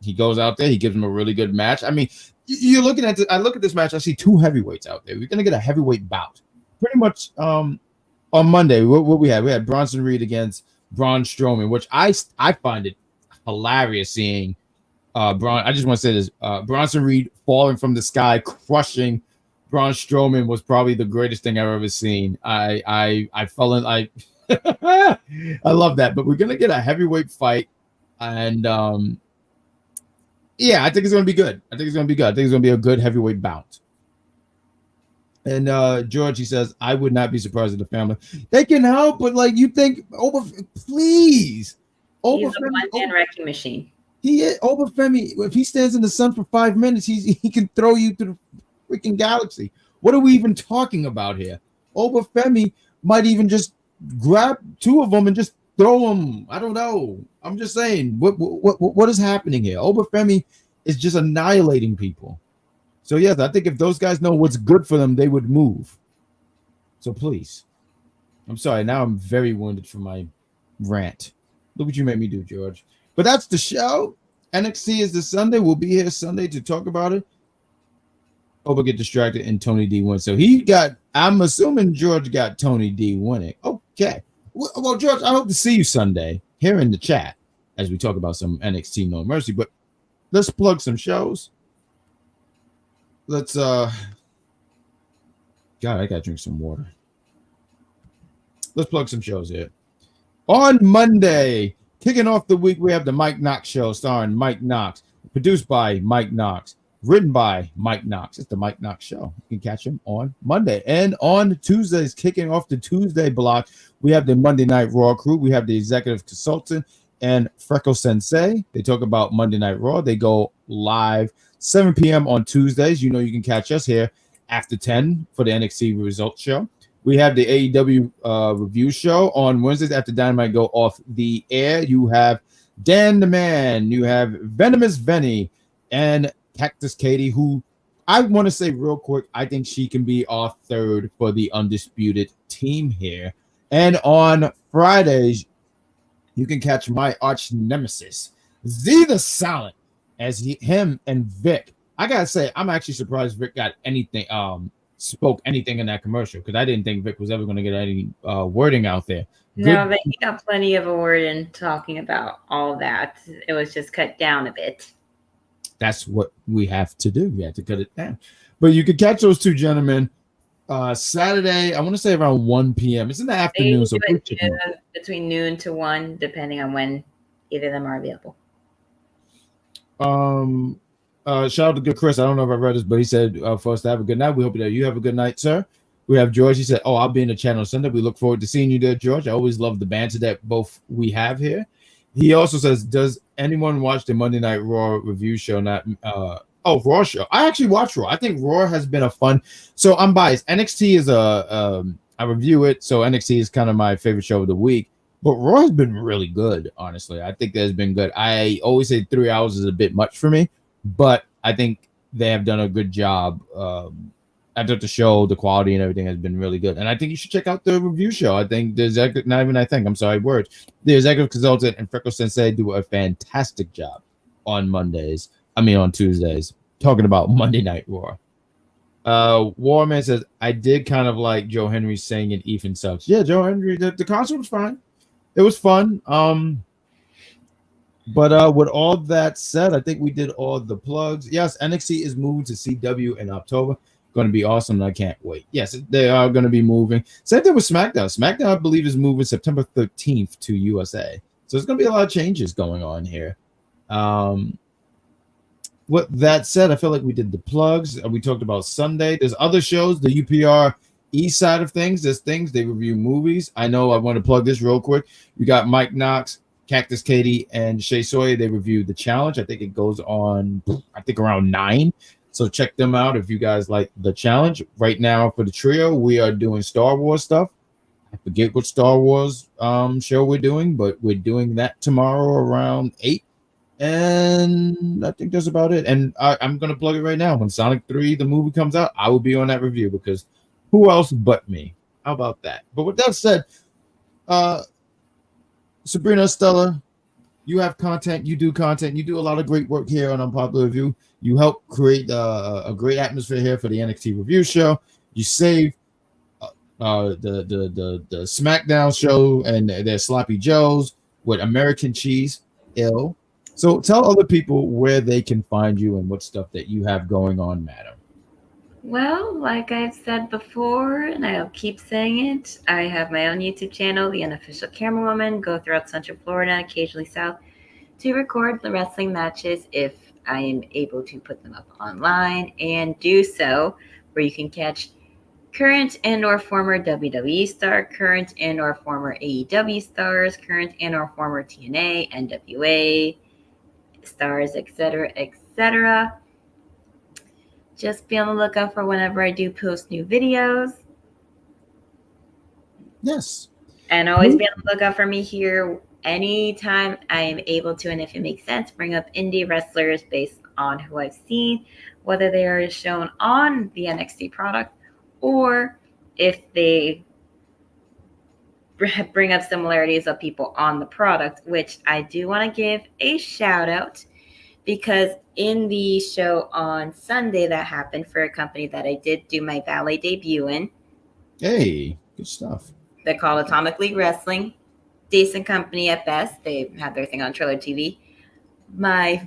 He goes out there, he gives him a really good match. You're looking at I look at this match. I see two heavyweights out there. We're gonna get a heavyweight bout, pretty much. On Monday, what we had Bronson Reed against Braun Strowman, which I find it hilarious seeing I just want to say this: Bronson Reed falling from the sky, crushing Braun Strowman was probably the greatest thing I've ever seen. I fell in I love that. But we're gonna get a heavyweight fight, and I think it's gonna be good. I think it's gonna be a good heavyweight bout. And George, he says, I would not be surprised if the family they can help, but you think please. He's a one-man wrecking machine. He is Obafemi. If he stands in the sun for 5 minutes, he can throw you to the freaking galaxy. What are we even talking about here? Obafemi might even just grab two of them and just throw them. I don't know. I'm just saying. What is happening here? Obafemi is just annihilating people. So yes, I think if those guys know what's good for them, they would move. So please. I'm sorry. Now I'm very wounded from my rant. Look what you made me do, George. But that's the show. NXT is this Sunday. We'll be here Sunday to talk about it. Oba get distracted and Tony D wins. So I'm assuming George got Tony D winning. Okay. Well, George, I hope to see you Sunday here in the chat as we talk about some NXT No Mercy. But let's plug some shows. Let's God, I gotta drink some water. Let's plug some shows here. On Monday, kicking off the week, we have the Mike Knox Show starring Mike Knox, produced by Mike Knox, written by Mike Knox. It's the Mike Knox Show. You can catch him on Monday. And on Tuesdays, kicking off the Tuesday block, we have the Monday Night Raw crew. We have the executive consultant and Freckle Sensei. They talk about Monday Night Raw. They go live 7 p.m. on Tuesdays. You can catch us here after 10 for the NXT Results Show. We have the AEW review show on Wednesdays after Dynamite go off the air. You have Dan the Man, you have Venomous Venny, and Cactus Katie, who I want to say real quick, I think she can be our third for the undisputed team here. And on Fridays, you can catch my arch nemesis, Z the Silent, as him and Vic. I gotta say, I'm actually surprised Vic got anything, spoke anything in that commercial, because I didn't think Vic was ever going to get any wording out there. No, but he got plenty of a word in talking about all that. It was just cut down a bit. That's what we have to do. We have to cut it down. But you can catch those two gentlemen Saturday, I want to say around 1 p.m. It's in the afternoon. So between noon to 1, depending on when either of them are available. Shout out to good Chris. I don't know if I read this, but he said for us to have a good night. We hope that you have a good night, sir. We have George. He said, "Oh, I'll be in the channel Sunday. We look forward to seeing you there, George. I always love the banter that both we have here." He also says, "Does anyone watch the Monday Night Raw review show? Not Raw show. I actually watch Raw. I think Raw has been a fun. So I'm biased. NXT is I review it, so NXT is kind of my favorite show of the week. But Raw has been really good, honestly. I think that has been good. I always say 3 hours is a bit much for me, but I think they have done a good job. I thought the show, the quality and everything has been really good. And I think you should check out the review show. I think the executive, not even I think, I'm sorry, words. The executive consultant and Freckle Sensei do a fantastic job on Tuesdays, talking about Monday Night Raw. Warman says, I did kind of like Joe Hendry saying Ethan sucks. Yeah, Joe Hendry, the concert was fine. It was fun. But with all that said, I think we did all the plugs. Yes, NXT is moving to CW in October. Going to be awesome. And I can't wait. Yes, they are going to be moving. Same thing with SmackDown. SmackDown, I believe, is moving September 13th to USA. So there's going to be a lot of changes going on here. With that said, I feel like we did the plugs. We talked about Sunday. There's other shows, the UPR East side of things. There's things they review movies. I know I want to plug this real quick. We got Mike Knox, Cactus Katie, and Shay Sawyer. They review The Challenge. I think it goes on, around 9. So check them out if you guys like The Challenge. Right now for the trio, we are doing Star Wars stuff. I forget what Star Wars show we're doing, but we're doing that tomorrow around 8. And I think that's about it. And I'm going to plug it right now. When Sonic 3, the movie, comes out, I will be on that review because who else but me? How about that? But with that said, Sabrina, Estella, you have content. You do content. You do a lot of great work here on Unpopular Review. You help create a great atmosphere here for the NXT review show. You save the SmackDown show and their Sloppy Joes with American Cheese. Ill. So tell other people where they can find you and what stuff that you have going on, madam. Well, like I've said before, and I'll keep saying it, I have my own YouTube channel, The Unofficial Camerawoman. Go throughout Central Florida, occasionally south, to record the wrestling matches if I am able to put them up online, and do so where you can catch current and or former WWE star, current and or former AEW stars, current and or former TNA, NWA stars, etc., etc. Just be on the lookout for whenever I do post new videos. Yes. And always be on the lookout for me here anytime I am able to, and if it makes sense, bring up indie wrestlers based on who I've seen, whether they are shown on the NXT product or if they bring up similarities of people on the product, which I do want to give a shout out because in the show on Sunday that happened for a company that I did do my valet debut in. Hey, good stuff. They're called Atomic League Wrestling. Decent company at best. They have their thing on Trailer TV. My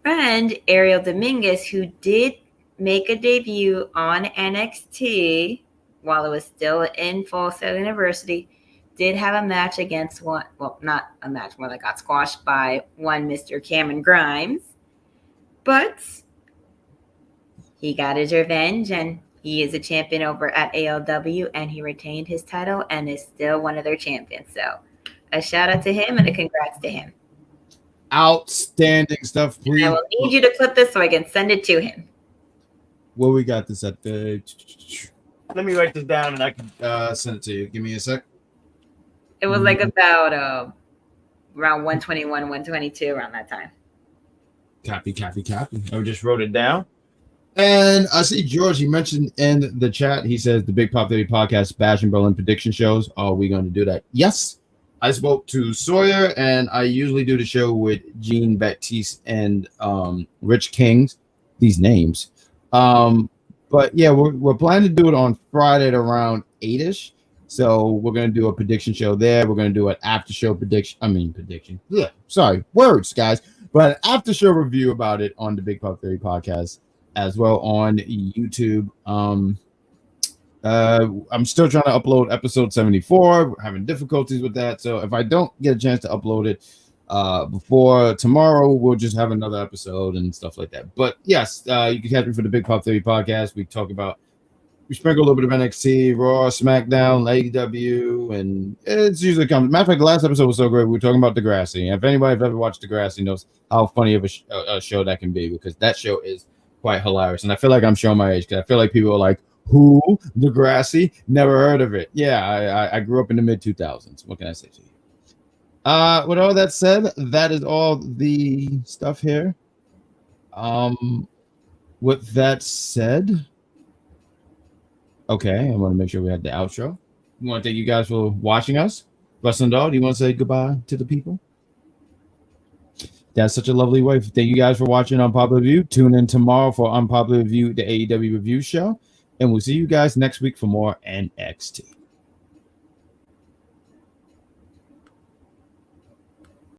friend Ariel Dominguez, who did make a debut on NXT while it was still in Full Sail University, did have a match against one. Well, not a match, more that got squashed by one Mr. Cameron Grimes. But he got his revenge, and he is a champion over at ALW, and he retained his title and is still one of their champions. So a shout out to him and a congrats to him. Outstanding stuff. Please. I will need you to clip this so I can send it to him. Well, we got this at the. Let me write this down and I can send it to you. Give me a sec. It was like about around 121, 122 around that time. Copy. I just wrote it down. And I see George, he mentioned in the chat, he says the Big Pop 30 podcast, Bash and Berlin prediction shows. Are we going to do that? Yes. I spoke to Sawyer, and I usually do the show with Jean Baptiste and Rich Kings. These names. But yeah, we're planning to do it on Friday at around 8-ish. So we're going to do a prediction show there. We're going to do an after show prediction. Yeah, sorry, words, guys. But an after show review about it on the Big Pop 30 podcast as well on YouTube. I'm still trying to upload episode 74. We're having difficulties with that. So if I don't get a chance to upload it before tomorrow, we'll just have another episode and stuff like that. But yes, you can catch me for the Big Pop Theory podcast. We sprinkle a little bit of NXT, Raw, SmackDown, AEW, and it's usually comes. Matter of fact, the last episode was so great. We were talking about Degrassi. And if anybody's ever watched Degrassi knows how funny of a show that can be, because that show is quite hilarious. And I feel like I'm showing my age because I feel like people are like, who? Degrassi? Never heard of it. Yeah, I grew up in the mid 2000s. What can I say to you? With all that said, that is all the stuff here. With that said, okay, I want to make sure we have the outro. We want to thank you guys for watching us. Wrestling Dog, do you want to say goodbye to the people? That's such a lovely way. Thank you guys for watching Unpopular Review. Tune in tomorrow for Unpopular Review, the AEW review show. And we'll see you guys next week for more NXT.